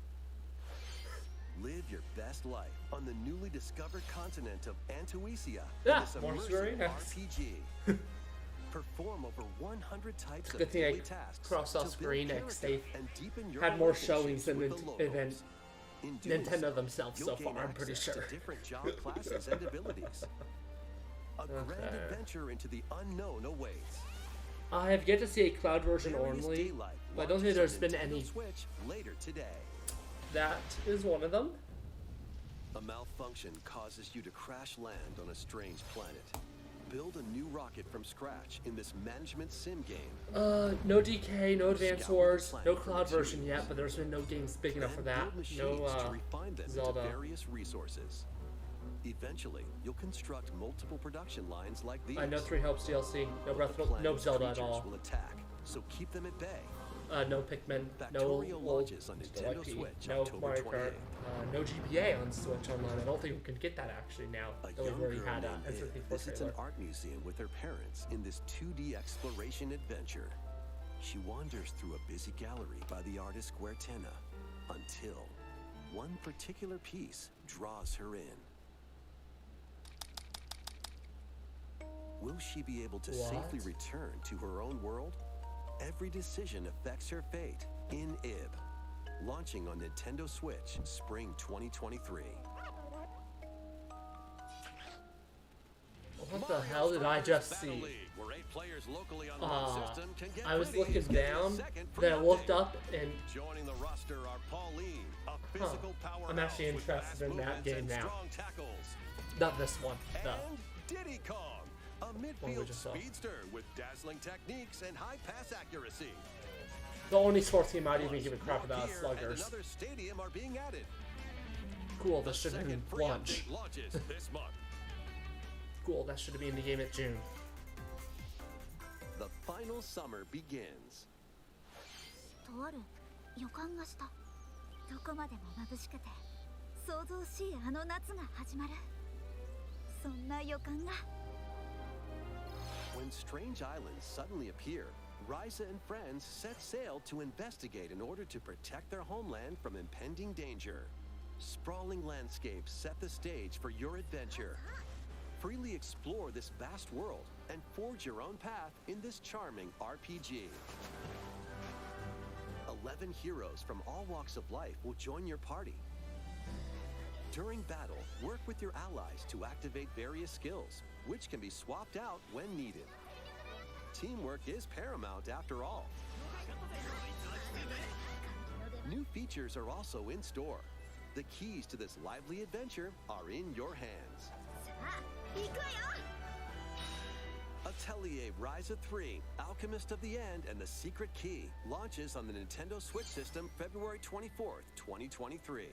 Speaker 6: Live your best life on the newly discovered continent of Antuisia
Speaker 1: Yeah,
Speaker 6: in this
Speaker 1: more
Speaker 6: immersive
Speaker 1: story, yes.
Speaker 6: RPG. Perform over 100 types
Speaker 1: It's a
Speaker 6: of
Speaker 1: good thing
Speaker 6: daily
Speaker 1: I
Speaker 6: tasks
Speaker 1: crossed off
Speaker 6: to build
Speaker 1: Square Enix. They
Speaker 6: character and deepen your
Speaker 1: had more
Speaker 6: relationships
Speaker 1: showings than
Speaker 6: with the locals. In doing
Speaker 1: Nintendo
Speaker 6: so,
Speaker 1: themselves
Speaker 6: you'll
Speaker 1: so
Speaker 6: gain
Speaker 1: far, I'm pretty
Speaker 6: access to
Speaker 1: sure.
Speaker 6: different job classes and abilities. A grand
Speaker 1: Okay.
Speaker 6: adventure into the unknown awaits.
Speaker 1: I have yet to see a cloud version
Speaker 6: Various
Speaker 1: only,
Speaker 6: Daylight
Speaker 1: but I don't think
Speaker 6: launches
Speaker 1: there's
Speaker 6: on
Speaker 1: been
Speaker 6: Nintendo
Speaker 1: any.
Speaker 6: Switch later today.
Speaker 1: That is one of them.
Speaker 6: A malfunction causes you to crash land on a strange planet. Build a new rocket from scratch in this management sim game.
Speaker 1: No DK, no Advance
Speaker 6: Scout the
Speaker 1: Wars,
Speaker 6: planet
Speaker 1: no
Speaker 6: for
Speaker 1: cloud version
Speaker 6: materials.
Speaker 1: yet, but there's been no games big enough for
Speaker 6: And
Speaker 1: that.
Speaker 6: build machines
Speaker 1: No
Speaker 6: to refine them
Speaker 1: Zelda.
Speaker 6: into various resources. Eventually, you'll construct multiple production lines like these.
Speaker 1: No 3 Hopes DLC, no Breath,
Speaker 6: The
Speaker 1: no
Speaker 6: planet's
Speaker 1: Zelda at
Speaker 6: creatures
Speaker 1: all.
Speaker 6: will attack, so keep them at bay.
Speaker 1: No Pikmin, no
Speaker 6: Factorio
Speaker 1: old
Speaker 6: launches on Nintendo
Speaker 1: IP,
Speaker 6: Switch
Speaker 1: no
Speaker 6: October
Speaker 1: Mario Kart,
Speaker 6: 28.
Speaker 1: no GPA on Switch Online. I don't think we can get that actually now.
Speaker 6: A
Speaker 1: That we've
Speaker 6: young
Speaker 1: already
Speaker 6: girl
Speaker 1: had
Speaker 6: named
Speaker 1: an
Speaker 6: Ib
Speaker 1: N64
Speaker 6: visits an
Speaker 1: trailer.
Speaker 6: art museum with her parents in this 2D exploration adventure. She wanders through a busy gallery by the artist Guertena until one particular piece draws her in. Will she be able to safely
Speaker 1: What?
Speaker 6: return to her own world? Every decision affects her fate in Ib. Launching on Nintendo Switch spring 2023.
Speaker 1: What the hell did I just see? I was looking down, then I looked up, and
Speaker 6: Joining the roster are Pauline, a physical powerhouse
Speaker 1: I'm actually
Speaker 6: with
Speaker 1: interested
Speaker 6: fast
Speaker 1: in that
Speaker 6: movements
Speaker 1: game
Speaker 6: and
Speaker 1: now.
Speaker 6: strong tackles.
Speaker 1: not this one. No.
Speaker 6: And Diddy Kong, a
Speaker 1: we
Speaker 6: midfield
Speaker 1: just saw.
Speaker 6: speedster with dazzling techniques and high pass accuracy.
Speaker 1: The only sports team I'd even give a crap
Speaker 6: More
Speaker 1: about is
Speaker 6: gear
Speaker 1: Sluggers.
Speaker 6: and another stadium are being added.
Speaker 1: Cool,
Speaker 6: The
Speaker 1: that should have
Speaker 6: second
Speaker 1: been
Speaker 6: free
Speaker 1: launch.
Speaker 6: update launches this month.
Speaker 1: Cool, that should have been in the game at June.
Speaker 6: The final summer begins.
Speaker 3: とある予感がした。どこまでも眩しくて想像しいあの夏が始まる。そんな予感が。
Speaker 6: When strange islands suddenly appear, Ryza and friends set sail to investigate in order to protect their homeland from impending danger. Sprawling landscapes set the stage for your adventure. Freely explore this vast world and forge your own path in this charming RPG. 11 heroes from all walks of life will join your party. During battle, work with your allies to activate various skills, which can be swapped out when needed. Teamwork is paramount after all. New features are also in store. The keys to this lively adventure are in your hands.
Speaker 3: 行くわよ。
Speaker 6: Atelier Ryza 3, Alchemist of the End and the Secret Key launches on the Nintendo Switch system February 24th, 2023.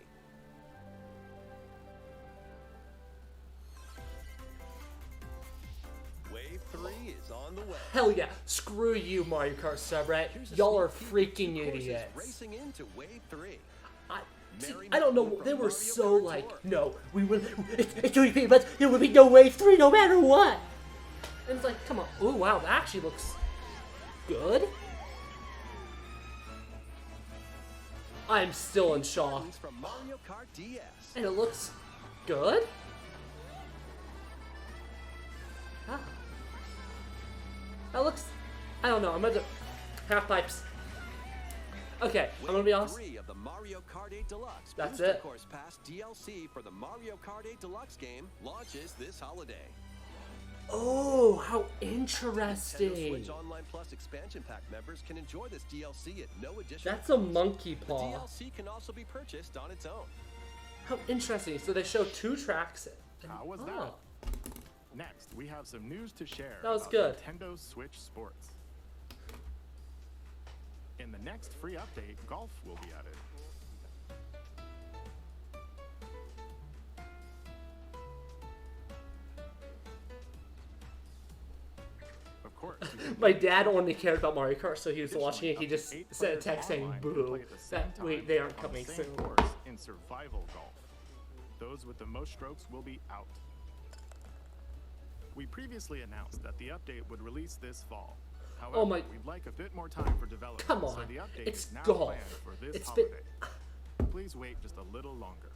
Speaker 6: Wave 3 is on the way.
Speaker 1: Hell yeah, screw you, Mario Kart subreddit.
Speaker 6: Here's a
Speaker 1: Y'all are
Speaker 6: sneak peek
Speaker 1: freaking
Speaker 6: of 2 courses
Speaker 1: idiots.
Speaker 6: Racing into Wave 3.
Speaker 1: See,
Speaker 6: Mary
Speaker 1: I don't know.
Speaker 6: Matthew
Speaker 1: They
Speaker 6: from
Speaker 1: were
Speaker 6: Mario
Speaker 1: so
Speaker 6: Kart
Speaker 1: like,
Speaker 6: Tour.
Speaker 1: no, we will. It's 3, but there will be no wave 3 no matter what. And it's like, come on. Oh wow, that actually looks good. I'm still in shock,
Speaker 6: Games from Mario Kart DS.
Speaker 1: and it looks good. Ah. That looks. I don't know. I'm gonna half pipes. Okay, I'm gonna be honest.
Speaker 6: 3 of the Mario Kart 8 Deluxe
Speaker 1: That's
Speaker 6: Booster
Speaker 1: it.
Speaker 6: Course Pass DLC for the Mario Kart 8 Deluxe game launches this holiday.
Speaker 1: Oh, how
Speaker 6: Nintendo
Speaker 1: interesting.
Speaker 6: Switch Online Plus expansion pack members can enjoy this DLC at no additional
Speaker 1: That's a
Speaker 6: cost.
Speaker 1: monkey
Speaker 6: The
Speaker 1: paw.
Speaker 6: DLC can also be purchased on its own.
Speaker 1: How interesting. So they show 2 tracks.
Speaker 7: How was
Speaker 1: Oh.
Speaker 7: that? Next, we have some news to share
Speaker 1: That was
Speaker 7: about
Speaker 1: good.
Speaker 7: Nintendo Switch Sports. In the next free update, golf will be added. Of course, you can
Speaker 1: My dad only cared about Mario Kart, so he was
Speaker 7: Additionally,
Speaker 1: watching it. He
Speaker 7: up to
Speaker 1: just
Speaker 7: 8
Speaker 1: sent a
Speaker 7: players
Speaker 1: text saying,
Speaker 7: online can
Speaker 1: boo.
Speaker 7: play at the same
Speaker 1: That, wait,
Speaker 7: time
Speaker 1: they aren't
Speaker 7: on the
Speaker 1: coming
Speaker 7: same
Speaker 1: soon.
Speaker 7: course in survival golf. Those with the most strokes will be out. We previously announced that the update would release this fall. However,
Speaker 1: Oh my-
Speaker 7: we'd like a bit more time for development,
Speaker 1: Come
Speaker 7: so
Speaker 1: on,
Speaker 7: the update
Speaker 1: it's
Speaker 7: is now
Speaker 1: golf.
Speaker 7: planned for this
Speaker 1: It's been-
Speaker 7: holiday. Please wait just a little longer.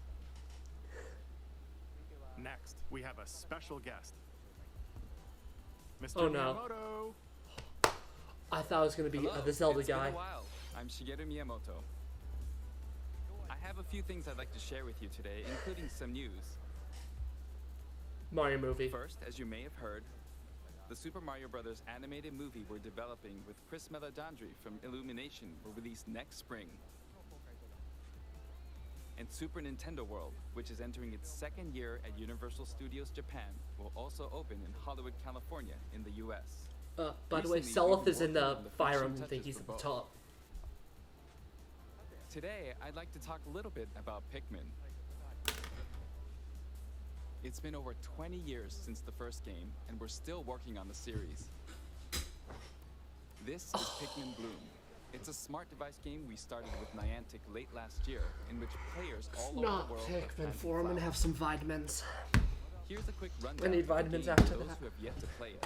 Speaker 7: Next, we have a special guest. Mr.
Speaker 1: Oh, no.
Speaker 7: Miyamoto!
Speaker 1: I thought it was gonna be
Speaker 9: Hello,
Speaker 1: the Zelda
Speaker 9: it's
Speaker 1: guy.
Speaker 9: Been a while. I'm Shigeru Miyamoto. I have a few things I'd like to share with you today, including some news.
Speaker 1: Mario movie.
Speaker 9: First, as you may have heard, the Super Mario Bros. Animated movie we're developing with Chris Meledandri from Illumination will release next spring. And Super Nintendo World, which is entering its second year at Universal Studios Japan, will also open in Hollywood, California in the US.
Speaker 1: By the way,
Speaker 9: Recently, we've
Speaker 1: Selith
Speaker 9: been
Speaker 1: is in
Speaker 9: working
Speaker 1: the
Speaker 9: on the
Speaker 1: Fire
Speaker 9: finishing
Speaker 1: Emblem thing.
Speaker 9: touches
Speaker 1: He's
Speaker 9: for
Speaker 1: at the
Speaker 9: both.
Speaker 1: top.
Speaker 9: Today, I'd like to talk a little bit about Pikmin. It's been over 20 years since the first game, and we're still working on the series. This is Pikmin Bloom. It's a smart device game we started with Niantic late last year, in which players all over
Speaker 1: Not
Speaker 9: the world have
Speaker 1: Pikmin
Speaker 9: planted
Speaker 1: 4. I'm gonna
Speaker 9: flowers.
Speaker 1: have some vitamins.
Speaker 9: Here's a quick rundown
Speaker 1: I need
Speaker 9: of the
Speaker 1: vitamins
Speaker 9: game
Speaker 1: after
Speaker 9: for those
Speaker 1: that.
Speaker 9: who have yet to play it.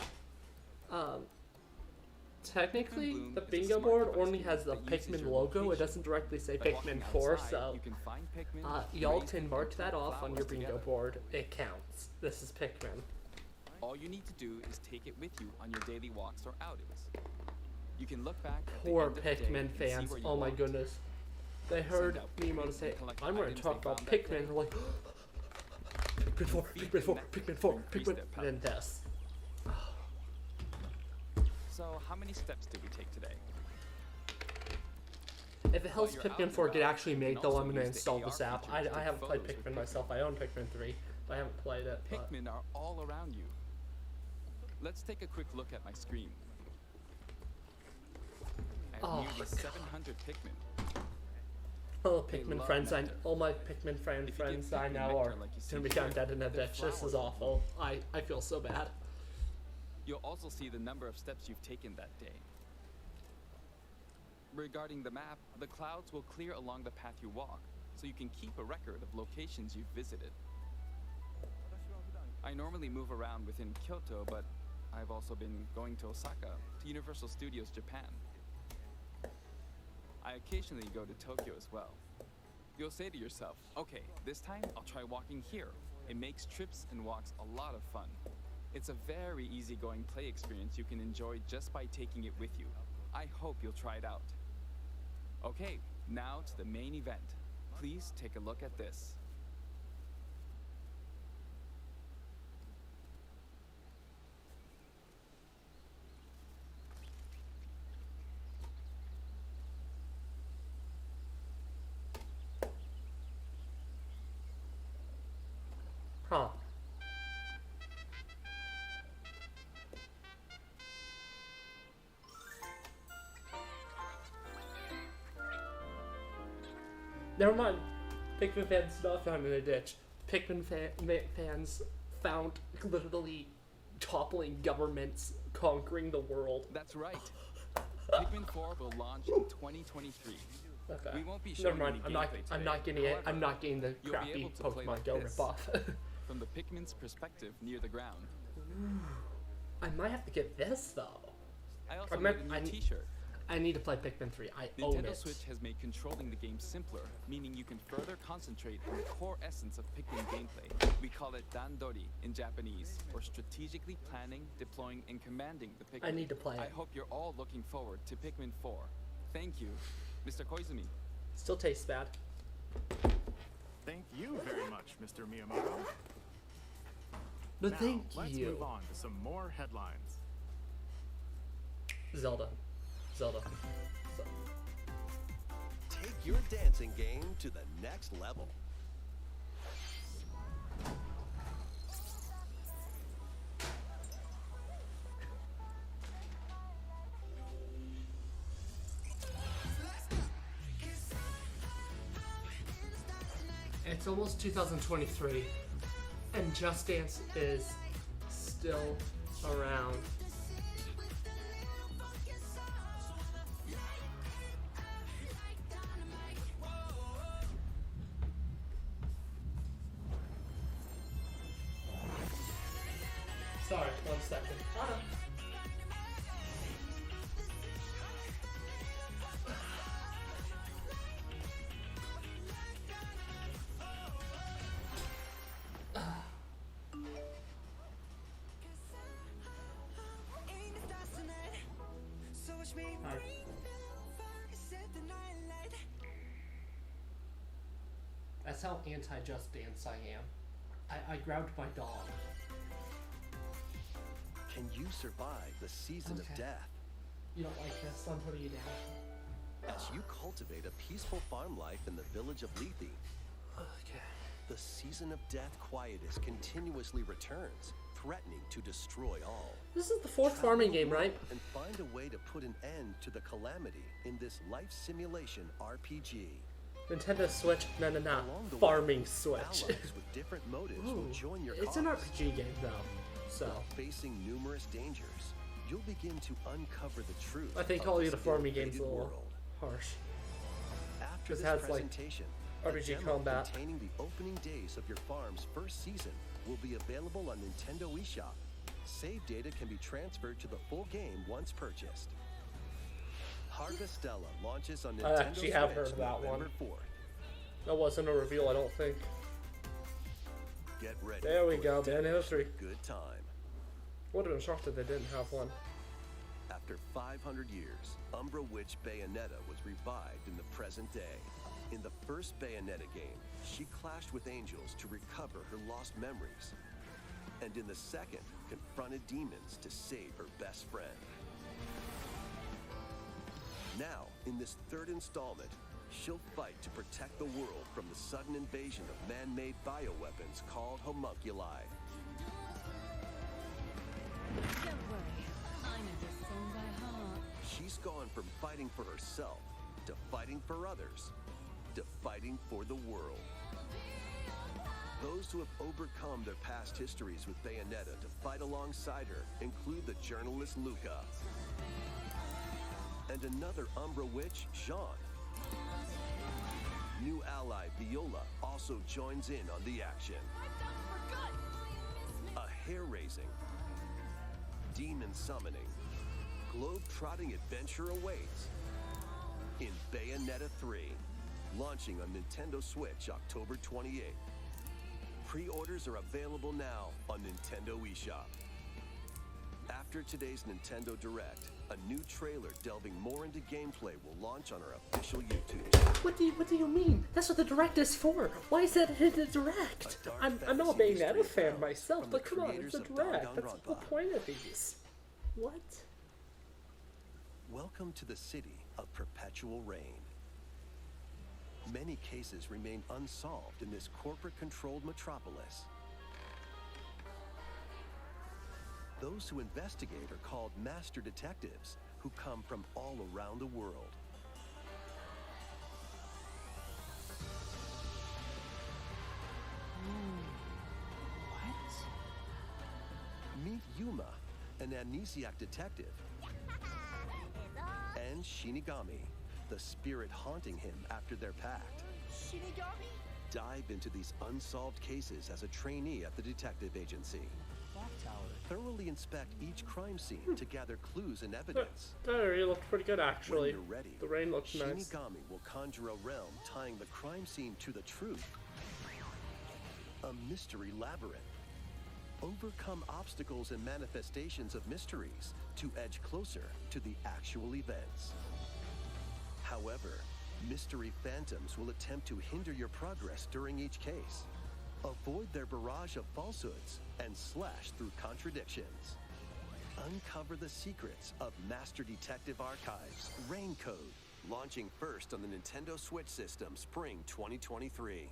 Speaker 1: Technically,
Speaker 9: Bloom
Speaker 1: the
Speaker 9: is a
Speaker 1: bingo
Speaker 9: smart
Speaker 1: board
Speaker 9: device
Speaker 1: only
Speaker 9: game
Speaker 1: has the
Speaker 9: that uses
Speaker 1: Pikmin
Speaker 9: your
Speaker 1: logo. It
Speaker 9: location.
Speaker 1: doesn't directly say
Speaker 9: By walking
Speaker 1: Pikmin 4,
Speaker 9: outside,
Speaker 1: so
Speaker 9: you can find Pikmin,
Speaker 1: y'all
Speaker 9: raise
Speaker 1: can
Speaker 9: them,
Speaker 1: mark
Speaker 9: and
Speaker 1: that
Speaker 9: put
Speaker 1: off on your
Speaker 9: flowers
Speaker 1: bingo
Speaker 9: together.
Speaker 1: board. It counts. This is Pikmin.
Speaker 9: All you need to do is take it with you on your daily walks or outings. You can look back at the
Speaker 1: Poor
Speaker 9: end of the day
Speaker 1: Pikmin
Speaker 9: and see
Speaker 1: fans.
Speaker 9: where you
Speaker 1: Oh my
Speaker 9: walked.
Speaker 1: goodness. They heard
Speaker 9: out
Speaker 1: Miyamoto
Speaker 9: prints
Speaker 1: say,
Speaker 9: and collect
Speaker 1: I'm going to
Speaker 9: items
Speaker 1: talk
Speaker 9: they
Speaker 1: about
Speaker 9: found that
Speaker 1: Pikmin.
Speaker 9: day.
Speaker 1: They're like, Pikmin 4,
Speaker 9: Feet
Speaker 1: Pikmin 4,
Speaker 9: connected
Speaker 1: Pikmin
Speaker 9: to
Speaker 1: 4,
Speaker 9: increase
Speaker 1: Pikmin,
Speaker 9: their power.
Speaker 1: and then this.
Speaker 9: So, how many steps did we take today?
Speaker 1: If it helps
Speaker 9: you're
Speaker 1: Pikmin
Speaker 9: out
Speaker 1: 4
Speaker 9: and
Speaker 1: get
Speaker 9: about,
Speaker 1: actually
Speaker 9: you
Speaker 1: made
Speaker 9: can
Speaker 1: though,
Speaker 9: also
Speaker 1: I'm going to
Speaker 9: use the
Speaker 1: install
Speaker 9: AR
Speaker 1: this app.
Speaker 9: feature to
Speaker 1: I
Speaker 9: take
Speaker 1: haven't played
Speaker 9: photos with
Speaker 1: Pikmin myself. I own Pikmin 3, but I haven't played it. But
Speaker 9: Pikmin are all around you. Let's take a quick look at my screen. I have
Speaker 1: Oh,
Speaker 9: nearly
Speaker 1: God.
Speaker 9: 700 Pikmin.
Speaker 1: all
Speaker 9: They
Speaker 1: Pikmin
Speaker 9: love
Speaker 1: friends,
Speaker 9: nectar.
Speaker 1: all my Pikmin friends
Speaker 9: If you give
Speaker 1: I
Speaker 9: Pikmin
Speaker 1: know
Speaker 9: nectar
Speaker 1: are
Speaker 9: like you see
Speaker 1: going to be found
Speaker 9: here,
Speaker 1: dead in a
Speaker 9: they're
Speaker 1: ditch. This is
Speaker 9: flowers.
Speaker 1: awful. I feel so bad.
Speaker 9: You'll also see the number of steps you've taken that day. Regarding the map, the clouds will clear along the path you walk, so you can keep a record of locations you've visited. I normally move around within Kyoto, but I've also been going to Osaka, to Universal Studios Japan. I occasionally go to Tokyo as well. You'll say to yourself, okay, this time I'll try walking here. It makes trips and walks a lot of fun. It's a very easygoing play experience you can enjoy just by taking it with you. I hope you'll try it out. Okay, now to the main event. Please take a look at this.
Speaker 1: Huh. Never mind. Pikmin fans not found in a ditch. Pikmin fans found literally toppling governments, conquering the world.
Speaker 9: That's right. Pikmin 4 will launch in 2023.
Speaker 1: Okay.
Speaker 9: We won't be
Speaker 1: Never
Speaker 9: showing
Speaker 1: mind.
Speaker 9: any
Speaker 1: I'm not.
Speaker 9: gameplay
Speaker 1: I'm
Speaker 9: today.
Speaker 1: not getting it. I'm
Speaker 9: However,
Speaker 1: not getting the
Speaker 9: you'll be
Speaker 1: crappy
Speaker 9: able to play
Speaker 1: Pokemon
Speaker 9: like
Speaker 1: Go
Speaker 9: this.
Speaker 1: ripoff.
Speaker 9: From the Pikmin's perspective near the ground.
Speaker 1: I might have to get this though.
Speaker 9: I also
Speaker 1: meant-
Speaker 9: made a
Speaker 1: I
Speaker 9: new
Speaker 1: need-
Speaker 9: t-shirt.
Speaker 1: I need to play Pikmin 3. I own
Speaker 9: Nintendo
Speaker 1: it.
Speaker 9: Switch has made controlling the game simpler, meaning you can further concentrate on the core essence of Pikmin gameplay. We call it Dandori in Japanese, or strategically planning, deploying, and commanding the Pikmin.
Speaker 1: I need to play
Speaker 9: I
Speaker 1: it.
Speaker 9: hope you're all looking forward to Pikmin 4. Thank you, Mr. Koizumi.
Speaker 1: Still tastes bad.
Speaker 7: Thank you very much, Mr. Miyamoto.
Speaker 1: But
Speaker 7: Now,
Speaker 1: thank
Speaker 7: let's
Speaker 1: you.
Speaker 7: move on to some more headlines.
Speaker 1: Zelda. Zelda.
Speaker 6: Take your dancing game to the next level.
Speaker 1: It's almost 2023, and Just Dance is still around. Sorry, 1 second. Anna. Hi. That's how anti-Just Dance I am. I grabbed my dog.
Speaker 6: Can you survive the season of
Speaker 1: Okay.
Speaker 6: death?
Speaker 1: You don't like this? I'm putting you down.
Speaker 6: As you cultivate a peaceful farm life in the village of Lethe,
Speaker 1: Okay.
Speaker 6: the season of death quietus continuously returns, threatening to destroy all.
Speaker 1: This is the fourth farming game, right?
Speaker 6: And find a way to put an end to the calamity in this life simulation RPG.
Speaker 1: Nintendo Switch? No.
Speaker 6: Along the way,
Speaker 1: Farming Switch.
Speaker 6: Allies with different motives will
Speaker 1: Ooh,
Speaker 6: join your
Speaker 1: it's
Speaker 6: cause.
Speaker 1: an RPG game, though. So,
Speaker 6: Facing numerous dangers, you'll begin to uncover the truth.
Speaker 1: I think
Speaker 6: of
Speaker 1: calling
Speaker 6: this
Speaker 1: it a farming game's a
Speaker 6: ill-fated
Speaker 1: little
Speaker 6: world.
Speaker 1: harsh.
Speaker 6: After
Speaker 1: This
Speaker 6: this
Speaker 1: has, like,
Speaker 6: presentation, a
Speaker 1: RPG
Speaker 6: demo
Speaker 1: combat.
Speaker 6: containing the opening days of your farm's first season will be available on Nintendo eShop. Save data can be transferred to the full game once purchased. Harvestella launches on
Speaker 1: I
Speaker 6: Nintendo
Speaker 1: actually have
Speaker 6: Switch
Speaker 1: heard of that
Speaker 6: November
Speaker 1: one.
Speaker 6: 4th.
Speaker 1: That wasn't a reveal, I don't think.
Speaker 6: Get ready.
Speaker 1: There we
Speaker 6: for
Speaker 1: go,
Speaker 6: a
Speaker 1: Bayonetta 3.
Speaker 6: good time.
Speaker 1: Would have been shocked if they didn't have one.
Speaker 6: After 500 years, Umbra Witch Bayonetta was revived in the present day. In the first Bayonetta game, she clashed with angels to recover her lost memories. And in the second, confronted demons to save her best friend. Now, in this third installment, she'll fight to protect the world from the sudden invasion of man-made bioweapons called homunculi.
Speaker 10: Don't worry, I know this song by heart.
Speaker 6: She's gone from fighting for herself to fighting for others to fighting for the world. Those who have overcome their past histories with Bayonetta to fight alongside her include the journalist Luca and another Umbra witch, Jean. New ally Viola also joins in on the action. A hair-raising, demon summoning, globe-trotting adventure awaits in Bayonetta 3, launching on Nintendo Switch October 28th. Pre-orders are available now on Nintendo eShop. After today's Nintendo Direct, a new trailer delving more into gameplay will launch on our official YouTube channel.
Speaker 1: What do you mean? That's what the Direct is for. Why is that in the Direct?
Speaker 6: A dark
Speaker 1: I'm not a
Speaker 6: fantasy
Speaker 1: Bayonetta
Speaker 6: history
Speaker 1: fan
Speaker 6: account
Speaker 1: myself,
Speaker 6: from the
Speaker 1: but come on, it's a
Speaker 6: creators of
Speaker 1: Direct. That's the
Speaker 6: Danganronpa.
Speaker 1: point of these. What?
Speaker 6: Welcome to the city of perpetual reign. Many cases remain unsolved in this corporate-controlled metropolis. Those who investigate are called master detectives, who come from all around the world. Meet Yuma, an amnesiac detective, and Shinigami, the spirit haunting him after their pact.
Speaker 4: Shinigami?
Speaker 6: Dive into these unsolved cases as a trainee at the detective agency.
Speaker 4: Clock tower.
Speaker 6: Thoroughly inspect each crime scene to gather clues and evidence.
Speaker 1: That area looked pretty good, actually.
Speaker 6: When you're ready,
Speaker 1: The rain looks nice.
Speaker 6: Shinigami will conjure a realm tying the crime scene to the truth. A mystery labyrinth. Overcome obstacles and manifestations of mysteries to edge closer to the actual events. However, mystery phantoms will attempt to hinder your progress during each case. Avoid their barrage of falsehoods and slash through contradictions. Uncover the secrets of Master Detective Archives Rain Code, launching first on the Nintendo Switch system spring 2023.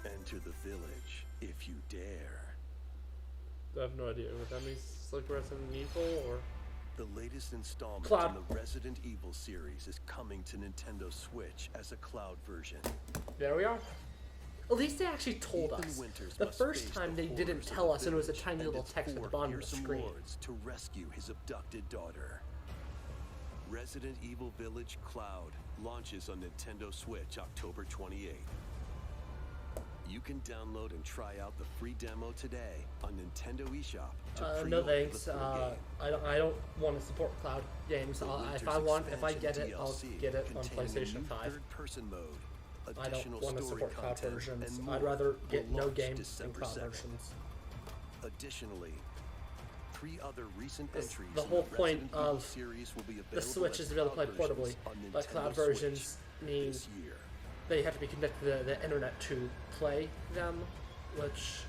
Speaker 6: Enter the village if you dare.
Speaker 1: I have no idea what that means. It's like Resident Evil or...
Speaker 6: The latest installment
Speaker 1: Cloud.
Speaker 6: in the Resident Evil series is coming to Nintendo Switch as a cloud version.
Speaker 1: There we are. At least they actually told
Speaker 6: Ethan
Speaker 1: us.
Speaker 6: Winters
Speaker 1: The
Speaker 6: must
Speaker 1: first
Speaker 6: face
Speaker 1: time
Speaker 6: the
Speaker 1: they didn't
Speaker 6: horrors of
Speaker 1: tell
Speaker 6: the
Speaker 1: us, and it was a
Speaker 6: village
Speaker 1: tiny
Speaker 6: and
Speaker 1: little
Speaker 6: its
Speaker 1: text at the
Speaker 6: 4
Speaker 1: bottom of the
Speaker 6: fearsome
Speaker 1: screen.
Speaker 6: lords to rescue his abducted daughter. Resident Evil Village Cloud launches on Nintendo Switch October 28th. You can download and try out the free demo today on Nintendo eShop. To
Speaker 1: No
Speaker 6: pre-order
Speaker 1: thanks.
Speaker 6: the full game.
Speaker 1: I don't want to support cloud games.
Speaker 6: The
Speaker 1: If
Speaker 6: Winter's
Speaker 1: I get
Speaker 6: expansion
Speaker 1: it, I'll
Speaker 6: DLC
Speaker 1: get it on
Speaker 6: containing a
Speaker 1: PlayStation
Speaker 6: new
Speaker 1: 5.
Speaker 6: third-person mode,
Speaker 1: I don't
Speaker 6: additional
Speaker 1: want to
Speaker 6: story
Speaker 1: support cloud
Speaker 6: content,
Speaker 1: versions.
Speaker 6: and
Speaker 1: I'd
Speaker 6: more
Speaker 1: rather
Speaker 6: will
Speaker 1: get no
Speaker 6: launch
Speaker 1: game than
Speaker 6: December
Speaker 1: cloud
Speaker 6: 7th.
Speaker 1: versions.
Speaker 6: Additionally, 3 other recent
Speaker 1: This-
Speaker 6: entries
Speaker 1: the
Speaker 6: in
Speaker 1: whole
Speaker 6: the
Speaker 1: point
Speaker 6: Resident Evil
Speaker 1: of
Speaker 6: series will be available
Speaker 1: the Switch
Speaker 6: as
Speaker 1: is to be able to play
Speaker 6: cloud versions
Speaker 1: portably,
Speaker 6: on
Speaker 1: but
Speaker 6: Nintendo
Speaker 1: cloud
Speaker 6: Switch
Speaker 1: versions mean
Speaker 6: this year.
Speaker 1: they have to be connected to the internet to play them, which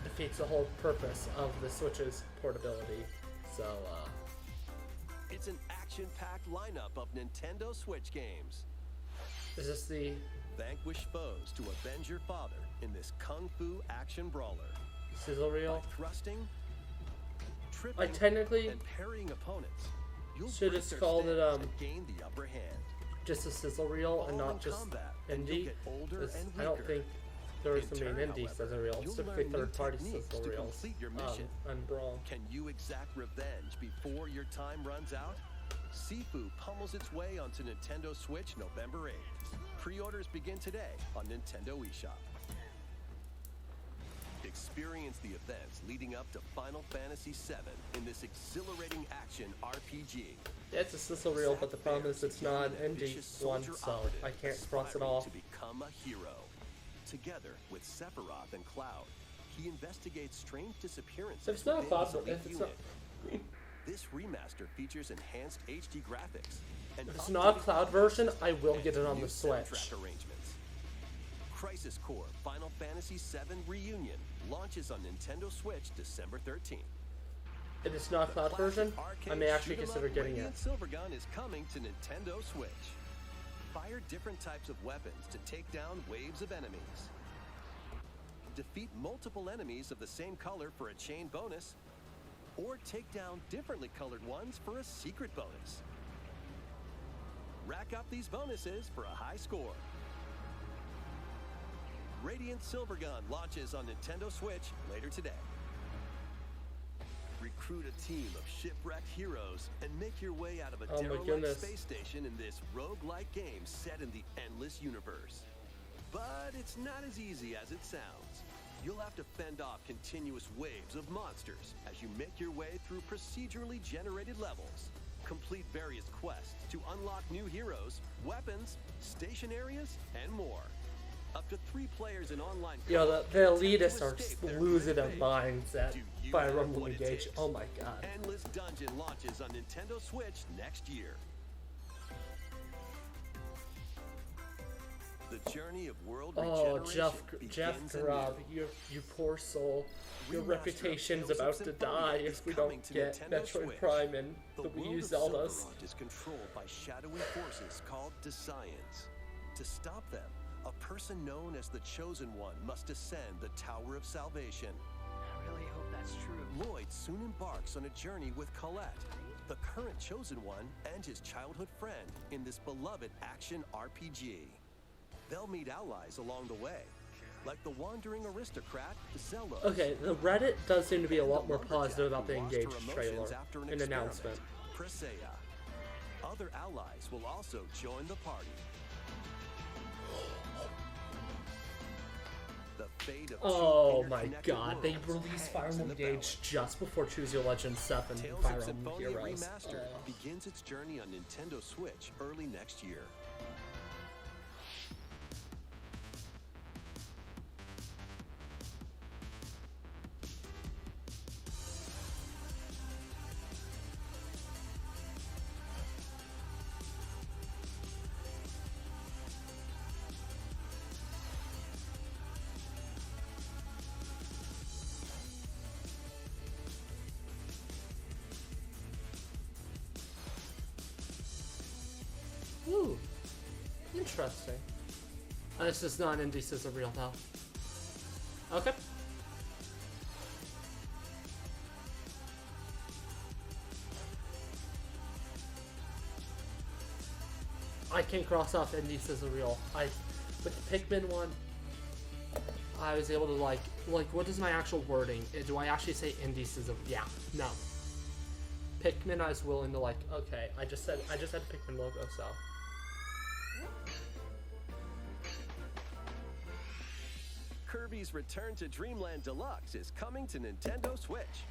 Speaker 1: defeats the whole purpose of the Switch's portability. So,
Speaker 6: It's an action-packed lineup of Nintendo Switch games.
Speaker 1: is this the
Speaker 6: Vanquish foes to avenge your father in this kung fu action brawler.
Speaker 1: sizzle
Speaker 6: By
Speaker 1: reel?
Speaker 6: thrusting,
Speaker 1: I
Speaker 6: tripping,
Speaker 1: technically
Speaker 6: and parrying opponents, you'll
Speaker 1: should
Speaker 6: break
Speaker 1: have
Speaker 6: their
Speaker 1: called it,
Speaker 6: stance and gain the upper hand.
Speaker 1: just a sizzle reel and
Speaker 6: All in
Speaker 1: not just
Speaker 6: combat, and you'll
Speaker 1: indie.
Speaker 6: get older
Speaker 1: 'Cause
Speaker 6: and
Speaker 1: I don't
Speaker 6: weaker.
Speaker 1: think there is
Speaker 6: In
Speaker 1: going to be
Speaker 6: turn,
Speaker 1: an indie
Speaker 6: however,
Speaker 1: sizzle reel.
Speaker 6: you'll
Speaker 1: Typically
Speaker 6: learn new
Speaker 1: third-party
Speaker 6: techniques
Speaker 1: sizzle
Speaker 6: to
Speaker 1: reels.
Speaker 6: complete your mission.
Speaker 1: And Brawl.
Speaker 6: Can you exact revenge before your time runs out? Sifu pummels its way onto Nintendo Switch November 8th. Pre-orders begin today on Nintendo eShop. Experience the events leading up to Final Fantasy VII in this exhilarating action RPG.
Speaker 1: Yeah, it's a sizzle reel, but the problem is it's not an indie
Speaker 6: Ambitious
Speaker 1: one,
Speaker 6: soldier
Speaker 1: so
Speaker 6: operative
Speaker 1: I can't cross it
Speaker 6: aspiring
Speaker 1: off.
Speaker 6: to become a hero. Together with Sephiroth and Cloud, he investigates strange disappearances.
Speaker 1: If it's not
Speaker 6: within
Speaker 1: Cloud,
Speaker 6: his elite
Speaker 1: if it's not,
Speaker 6: unit. This remaster features enhanced HD graphics and
Speaker 1: if it's not a
Speaker 6: updated
Speaker 1: cloud
Speaker 6: colors
Speaker 1: version, I will
Speaker 6: and
Speaker 1: get it on
Speaker 6: new
Speaker 1: the Switch.
Speaker 6: soundtrack arrangements. Crisis Core Final Fantasy VII Reunion launches on Nintendo Switch December 13th.
Speaker 1: If it's not a
Speaker 6: The
Speaker 1: cloud
Speaker 6: classic
Speaker 1: version, I
Speaker 6: arcade
Speaker 1: may actually
Speaker 6: shoot 'em
Speaker 1: consider
Speaker 6: up
Speaker 1: getting
Speaker 6: Radiant
Speaker 1: it.
Speaker 6: Silvergun is coming to Nintendo Switch. Fire different types of weapons to take down waves of enemies. Defeat multiple enemies of the same color for a chain bonus, or take down differently colored ones for a secret bonus. Rack up these bonuses for a high score. Radiant Silvergun launches on Nintendo Switch later today. Recruit a team of shipwrecked heroes and make your way out of a
Speaker 1: Oh my
Speaker 6: derelict
Speaker 1: goodness.
Speaker 6: space station in this roguelike game set in the endless universe. But it's not as easy as it sounds. You'll have to fend off continuous waves of monsters as you make your way through procedurally generated levels. Complete various quests to unlock new heroes, weapons, station areas, and more. Up to 3 players in online
Speaker 1: Yo,
Speaker 6: co-op
Speaker 1: the
Speaker 6: can attempt
Speaker 1: elitists
Speaker 6: to
Speaker 1: are
Speaker 6: escape
Speaker 1: just
Speaker 6: their
Speaker 1: losing their
Speaker 6: great fate.
Speaker 1: minds at
Speaker 6: Do you
Speaker 1: Fire
Speaker 6: have
Speaker 1: Emblem
Speaker 6: what it
Speaker 1: Engage.
Speaker 6: takes?
Speaker 1: Oh my god.
Speaker 6: Endless Dungeon launches on Nintendo Switch next year. The journey of world
Speaker 1: Oh,
Speaker 6: regeneration
Speaker 1: Jeff
Speaker 6: begins
Speaker 1: Grubb,
Speaker 6: anew.
Speaker 1: you poor soul. Your
Speaker 6: Remaster of
Speaker 1: reputation's
Speaker 6: Tales of
Speaker 1: about to
Speaker 6: Symphonia
Speaker 1: die
Speaker 6: is
Speaker 1: if we
Speaker 6: coming
Speaker 1: don't
Speaker 6: to
Speaker 1: get
Speaker 6: Nintendo
Speaker 1: Metroid
Speaker 6: Switch.
Speaker 1: Prime and
Speaker 6: The
Speaker 1: the Wii
Speaker 6: world
Speaker 1: U
Speaker 6: of
Speaker 1: Zeldas.
Speaker 6: Silverrun is controlled by shadowy forces called Descience. To stop them, a person known as the Chosen One must ascend the Tower of Salvation.
Speaker 4: I really hope that's true.
Speaker 6: Lloyd soon embarks on a journey with Colette, the current Chosen One, and his childhood friend in this beloved action RPG. They'll meet allies along the way, like the wandering aristocrat Zelos.
Speaker 1: Okay, the Reddit does seem to be a lot more
Speaker 6: lumberjack
Speaker 1: positive about the
Speaker 6: who lost
Speaker 1: Engage
Speaker 6: her
Speaker 1: trailer
Speaker 6: emotions after an
Speaker 1: and
Speaker 6: experiment,
Speaker 1: announcement.
Speaker 6: Presea. Other allies will also join the party. The fate of
Speaker 1: Oh
Speaker 6: two
Speaker 1: my
Speaker 6: interconnected
Speaker 1: god, they
Speaker 6: worlds
Speaker 1: released
Speaker 6: hangs
Speaker 1: Fire
Speaker 6: in
Speaker 1: Emblem
Speaker 6: the
Speaker 1: Engage
Speaker 6: balance.
Speaker 1: just before Choose Your Legend 7 and
Speaker 6: Tales
Speaker 1: Fire
Speaker 6: of
Speaker 1: Emblem
Speaker 6: Symphonia
Speaker 1: Heroes.
Speaker 6: Remastered begins its journey on Nintendo Switch early next year.
Speaker 1: Ooh, interesting. This is not an indie sizzle reel though. Okay. I can't cross off indie sizzle reel. With the Pikmin one, I was able to like what is my actual wording? Do I actually say indie sizzle? Yeah, no. Pikmin, I was willing to like. Okay, I just had Pikmin logo, so.
Speaker 6: Kirby's Return to Dreamland Deluxe is coming to Nintendo Switch.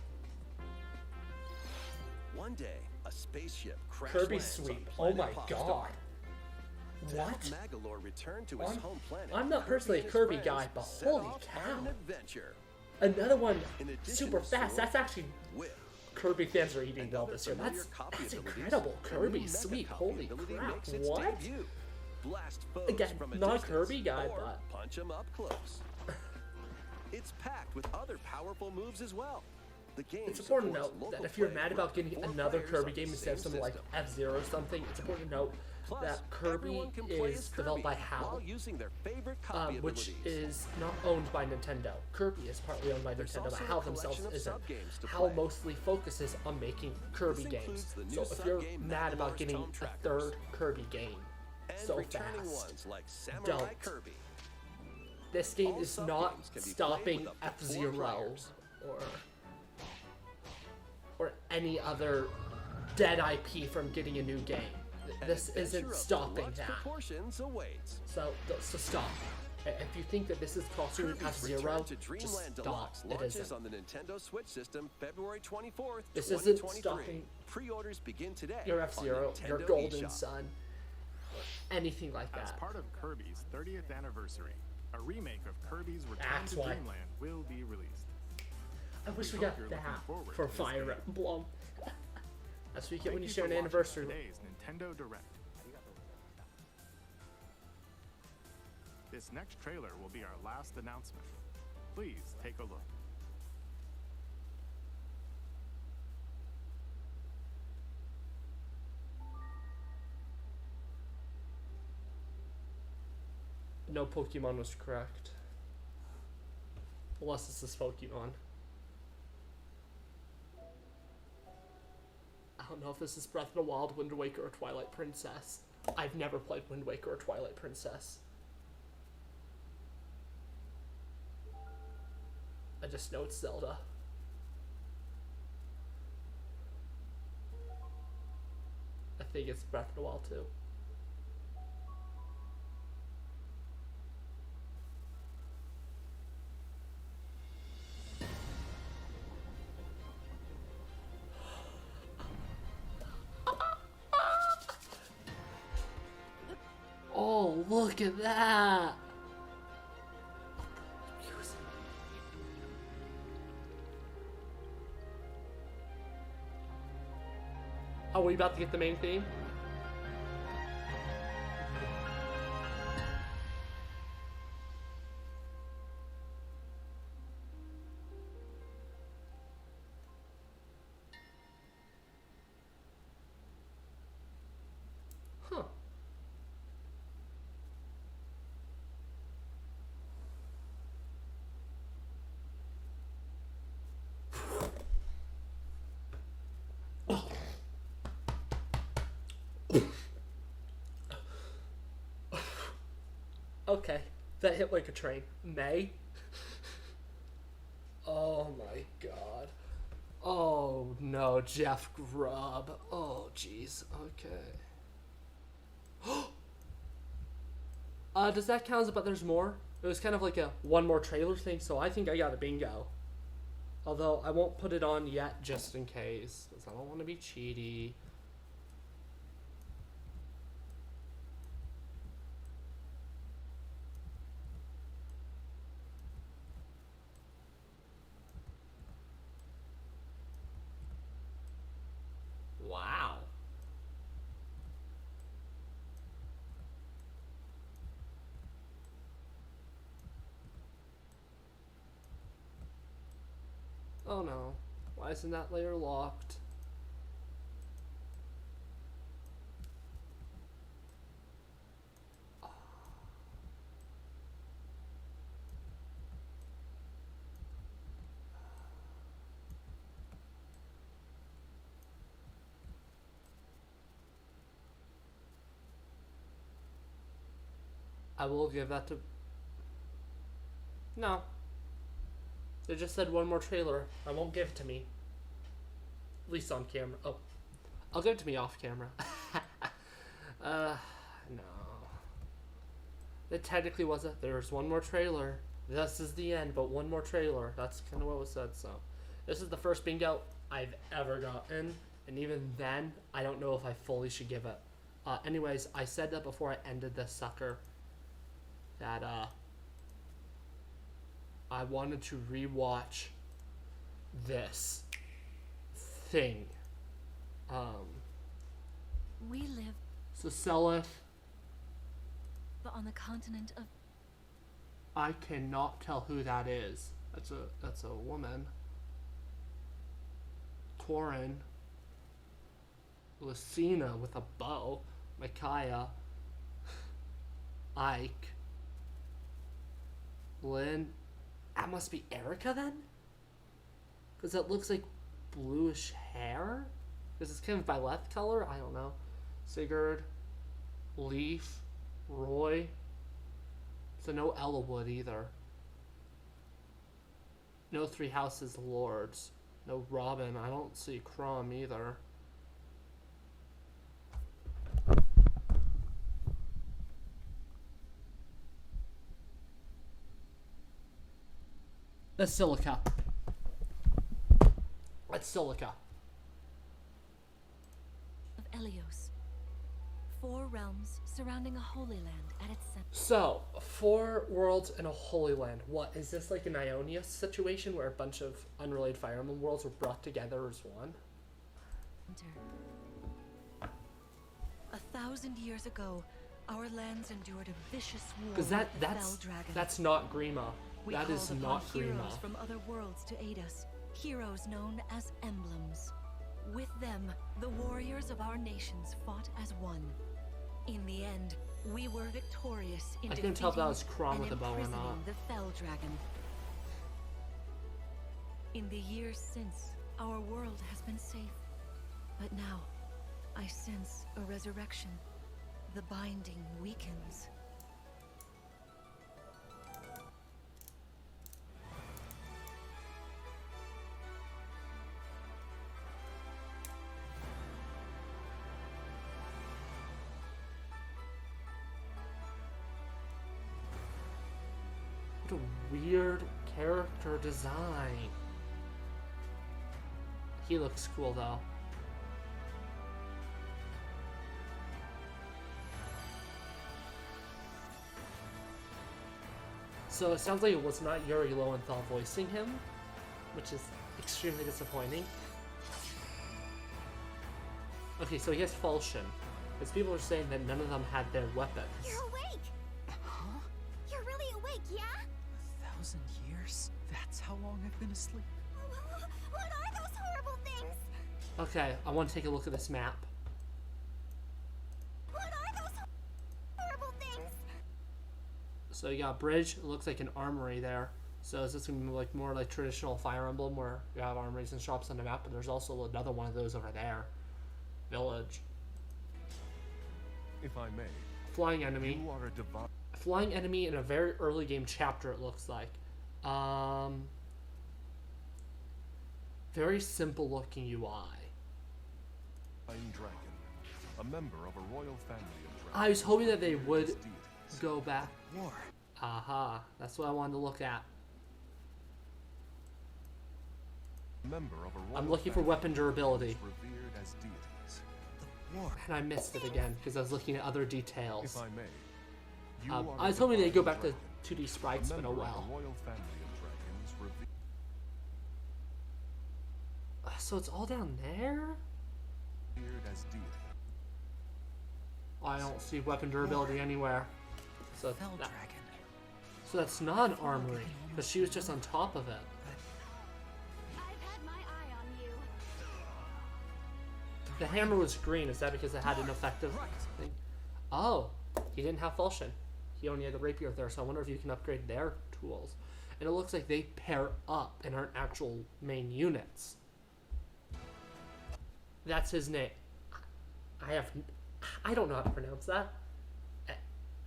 Speaker 6: One day, a spaceship crash
Speaker 1: Kirby
Speaker 6: lands on
Speaker 1: Sweep. Oh
Speaker 6: planet
Speaker 1: my
Speaker 6: Popstar.
Speaker 1: god.
Speaker 6: To help
Speaker 1: What?
Speaker 6: Magalore return to his home planet.
Speaker 1: I'm not personally a
Speaker 6: and his
Speaker 1: Kirby
Speaker 6: friends
Speaker 1: guy, but
Speaker 6: set
Speaker 1: holy
Speaker 6: off
Speaker 1: cow.
Speaker 6: on an adventure.
Speaker 1: Another one
Speaker 6: In addition
Speaker 1: super
Speaker 6: to
Speaker 1: fast.
Speaker 6: Sword,
Speaker 1: That's actually
Speaker 6: Whip,
Speaker 1: Kirby fans are eating well
Speaker 6: Another
Speaker 1: this year.
Speaker 6: familiar
Speaker 1: That's
Speaker 6: copy ability,
Speaker 1: incredible.
Speaker 6: the new
Speaker 1: Kirby,
Speaker 6: Mega
Speaker 1: sweet,
Speaker 6: Copy
Speaker 1: holy
Speaker 6: ability
Speaker 1: crap!
Speaker 6: makes its
Speaker 1: What?
Speaker 6: debut. Blast foes
Speaker 1: Again,
Speaker 6: from a
Speaker 1: not a
Speaker 6: distance,
Speaker 1: Kirby guy,
Speaker 6: or
Speaker 1: but
Speaker 6: punch 'em up close. It's packed with other powerful moves as well. The game
Speaker 1: it's important to
Speaker 6: supports
Speaker 1: note that
Speaker 6: local
Speaker 1: if you're
Speaker 6: play
Speaker 1: mad
Speaker 6: from
Speaker 1: about getting
Speaker 6: 4
Speaker 1: another
Speaker 6: players
Speaker 1: Kirby
Speaker 6: on the
Speaker 1: game instead of
Speaker 6: same
Speaker 1: something like
Speaker 6: system.
Speaker 1: F-Zero or something, it's important to note
Speaker 6: Plus,
Speaker 1: that Kirby
Speaker 6: everyone can play
Speaker 1: is
Speaker 6: as
Speaker 1: developed
Speaker 6: Kirby
Speaker 1: by HAL,
Speaker 6: while using their favorite copy
Speaker 1: which
Speaker 6: abilities.
Speaker 1: is not owned by Nintendo. Kirby is partly owned by
Speaker 6: There's
Speaker 1: Nintendo, but
Speaker 6: also a
Speaker 1: HAL
Speaker 6: collection
Speaker 1: themselves
Speaker 6: of
Speaker 1: isn't.
Speaker 6: sub-games to
Speaker 1: HAL
Speaker 6: play.
Speaker 1: mostly focuses on making Kirby
Speaker 6: This
Speaker 1: games.
Speaker 6: includes the new
Speaker 1: So if you're
Speaker 6: sub-game
Speaker 1: mad about
Speaker 6: Macklemore's
Speaker 1: getting
Speaker 6: Tome
Speaker 1: a
Speaker 6: Trackers.
Speaker 1: third Kirby game
Speaker 6: And
Speaker 1: so
Speaker 6: returning
Speaker 1: fast,
Speaker 6: ones like Samurai
Speaker 1: don't.
Speaker 6: Kirby.
Speaker 1: This game
Speaker 6: All
Speaker 1: is
Speaker 6: sub-games
Speaker 1: not
Speaker 6: can be played
Speaker 1: stopping
Speaker 6: with up to 4
Speaker 1: F-Zero
Speaker 6: players.
Speaker 1: or any other dead IP from getting a new game.
Speaker 6: An
Speaker 1: This
Speaker 6: adventure
Speaker 1: isn't
Speaker 6: of
Speaker 1: stopping
Speaker 6: deluxe
Speaker 1: that.
Speaker 6: proportions awaits.
Speaker 1: So stop. If you think that this is costing
Speaker 6: Kirby's
Speaker 1: F-Zero,
Speaker 6: Return to
Speaker 1: just
Speaker 6: Dreamland
Speaker 1: stop.
Speaker 6: Deluxe
Speaker 1: It
Speaker 6: launches
Speaker 1: isn't.
Speaker 6: on the Nintendo Switch system February 24th,
Speaker 1: This isn't
Speaker 6: 2023.
Speaker 1: stopping
Speaker 6: Pre-orders begin today.
Speaker 1: Your
Speaker 6: on
Speaker 1: F-Zero, your
Speaker 6: Nintendo
Speaker 1: Golden
Speaker 6: eShop.
Speaker 1: Sun, anything like
Speaker 7: As
Speaker 1: that.
Speaker 7: part of Kirby's 30th anniversary, a remake of Kirby's Return
Speaker 1: That's
Speaker 7: to
Speaker 1: why.
Speaker 7: Dreamland will be released.
Speaker 1: I wish we
Speaker 7: hope
Speaker 1: got
Speaker 7: you're
Speaker 1: that
Speaker 7: looking forward
Speaker 1: for
Speaker 7: to this
Speaker 1: Fire
Speaker 7: game.
Speaker 1: Emblem. That's what you get
Speaker 7: Thank
Speaker 1: when you
Speaker 7: you
Speaker 1: share
Speaker 7: for
Speaker 1: an
Speaker 7: watching
Speaker 1: anniversary.
Speaker 7: Today's Nintendo Direct. This next trailer will be our last announcement. Please take a look.
Speaker 1: No Pokemon was correct. Unless this is Pokemon. I don't know if this is Breath of the Wild, Wind Waker, or Twilight Princess. I've never played Wind Waker or Twilight Princess. I just know it's Zelda. I think it's Breath of the Wild too. Oh, look at that! Are we about to get the main theme? Huh. Okay, that hit like a train. May? Oh my god. Oh no, Jeff Grubb. Oh jeez, okay. Does that count as, but there's more? It was kind of like a one more trailer thing, so I think I got a bingo. Although I won't put it on yet just in case, because I don't want to be cheaty. Wow. Oh no. Why isn't that layer locked? I will give that to... No. They just said one more trailer. I won't give it to me. At least on camera. Oh. I'll give it to me off camera. No. It technically wasn't. There's one more trailer. This is the end, but one more trailer. That's kind of what was said, so. This is the first bingo I've ever gotten. And even then, I don't know if I fully should give it. Anyways, I said that before I ended this sucker. That, I wanted to rewatch this thing.
Speaker 2: We live
Speaker 1: So Selith,
Speaker 2: on the continent of
Speaker 1: I cannot tell who that is. That's a woman. Torin. Lucina with a bow. Micaiah. Ike. Lynn. That must be Erica then? Because it looks like bluish hair? Is this kind of Byleth color? I don't know. Sigurd. Leaf. Roy. So no Ellawood either. No Three Houses Lords. No Robin. I don't see Crom either. That's Silica. That's Silica.
Speaker 2: of Elios. 4 realms surrounding a holy land at its center.
Speaker 1: So, 4 worlds and a holy land. What, is this like an Ionia situation where a bunch of unrelated Fire Emblem worlds were brought together as one?
Speaker 2: 1,000 years ago, our lands endured a vicious war
Speaker 1: Because
Speaker 2: with the Fell Dragon.
Speaker 1: that's not Grima.
Speaker 2: We
Speaker 1: That
Speaker 2: called
Speaker 1: is
Speaker 2: upon
Speaker 1: not
Speaker 2: heroes
Speaker 1: Grima.
Speaker 2: from other worlds to aid us. Heroes known as emblems. With them, the warriors of our nations fought as one. In the end, we were victorious in
Speaker 1: I couldn't tell if that was
Speaker 2: defeating
Speaker 1: Crom
Speaker 2: and
Speaker 1: with a bow or
Speaker 2: imprisoning
Speaker 1: not.
Speaker 2: the Fell Dragon. In the years since, our world has been safe. But now, I sense a resurrection. The binding weakens.
Speaker 1: What a weird character design. He looks cool though. So it sounds like it was not Yuri Lowenthal voicing him, which is extremely disappointing. Okay, so he has Falchion. Because people are saying that none of them had their weapons.
Speaker 3: You're awake!
Speaker 4: Huh?
Speaker 3: You're really awake, yeah?
Speaker 4: 1,000 years? That's how long I've been asleep.
Speaker 3: What are those horrible things?
Speaker 1: Okay, I want to take a look at this map.
Speaker 3: What are those horrible things?
Speaker 1: So you got a bridge, it looks like an armory there. So is this going to be like more like traditional Fire Emblem where you have armories and shops on the map, but there's also another one of those over there. Village.
Speaker 5: If I may,
Speaker 1: Flying enemy.
Speaker 5: you are a divine.
Speaker 1: Flying enemy in a very early game chapter, it looks like. Very simple looking UI.
Speaker 5: Dragon, a member of a royal family of dragons.
Speaker 1: I was hoping that they would
Speaker 5: As deities.
Speaker 1: go back.
Speaker 4: War.
Speaker 1: Aha, that's what I wanted to look at.
Speaker 5: Member of a royal
Speaker 1: I'm looking for
Speaker 5: family
Speaker 1: weapon
Speaker 5: of
Speaker 1: durability.
Speaker 5: dragons revered as deities.
Speaker 4: The war.
Speaker 1: And I missed it again because I was looking at other details.
Speaker 5: If I may, you
Speaker 1: I
Speaker 5: are
Speaker 1: was
Speaker 5: a
Speaker 1: hoping they'd go
Speaker 5: divine
Speaker 1: back to
Speaker 5: dragon,
Speaker 1: 2D sprites,
Speaker 5: a
Speaker 1: but oh
Speaker 5: member of
Speaker 1: well.
Speaker 5: a royal family of dragons revered.
Speaker 1: So it's all down there?
Speaker 5: As deities.
Speaker 1: I don't see weapon durability anywhere. So
Speaker 4: Fell
Speaker 1: that,
Speaker 4: Dragon.
Speaker 1: so that's not an armory, because she was just on top of it.
Speaker 3: I've had my eye on you.
Speaker 1: The hammer was green. Is that because it had an effective thing? Oh, he didn't have Falchion. He only had the rapier there, so I wonder if you can upgrade their tools. And it looks like they pair up and aren't actual main units. That's his name. I don't know how to pronounce that.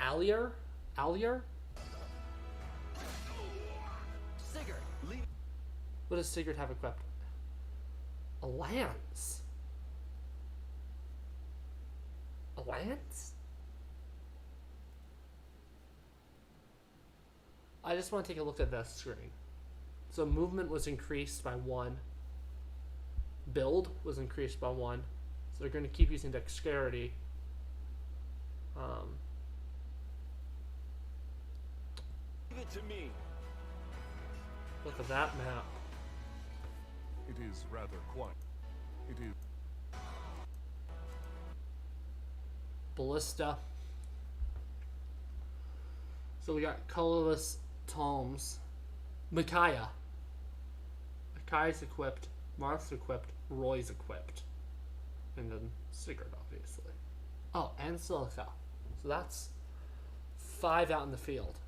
Speaker 1: Alier? Alier?
Speaker 6: Sigurd, lead.
Speaker 1: What does Sigurd have equipped? A lance? A lance? I just want to take a look at this screen. So movement was increased by 1. Build was increased by 1. So they're going to keep using dexterity.
Speaker 6: Give it to me.
Speaker 1: Look at that map.
Speaker 5: It is rather quiet. It is.
Speaker 1: Ballista. So we got colorless tomes. Micaiah. Micaiah's equipped. Marth's equipped. Roy's equipped. And then Sigurd, obviously. Oh, and Silica. So that's 5 out in the field.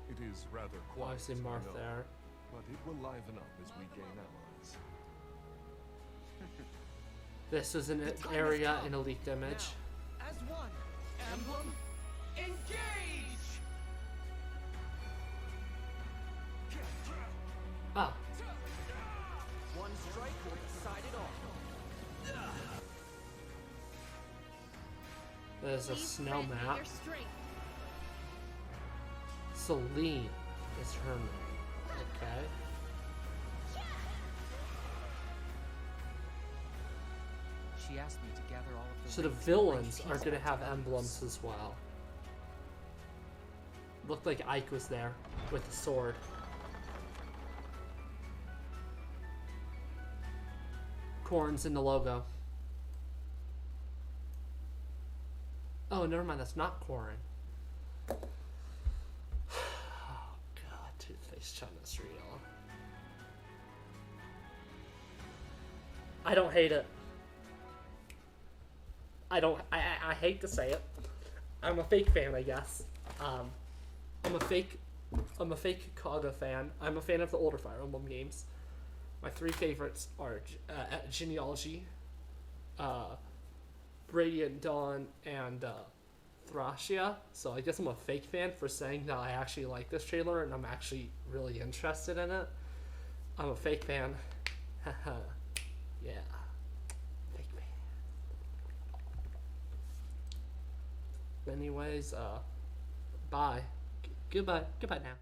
Speaker 5: It is rather quiet.
Speaker 1: Obviously
Speaker 5: I
Speaker 1: Marth
Speaker 5: know,
Speaker 1: there.
Speaker 5: but it will liven up as we gain allies.
Speaker 1: This is an area in Elite Image.
Speaker 4: As one, emblem, engage!
Speaker 1: Ah,
Speaker 4: One strike will decide it all.
Speaker 1: there's a snow map. Celine is her name. Okay.
Speaker 4: She asked me to gather all of the
Speaker 1: So the
Speaker 4: rings
Speaker 1: villains
Speaker 4: and
Speaker 1: are
Speaker 4: bring
Speaker 1: gonna
Speaker 4: peace
Speaker 1: have
Speaker 4: to
Speaker 1: emblems as well. Looked like Ike was there with a sword. Corn's in the logo. Oh, never mind, that's not Corn. Oh god, Toothpaste China's real. I don't hate it. I hate to say it. I'm a fake fan, I guess. I'm a fake Kaga fan. I'm a fan of the older Fire Emblem games. My 3 favorites are Genealogy, Radiant Dawn, and Thracia. So I guess I'm a fake fan for saying that I actually like this trailer and I'm actually really interested in it. I'm a fake fan. Haha. Yeah. Fake fan. Anyways, bye. Goodbye now.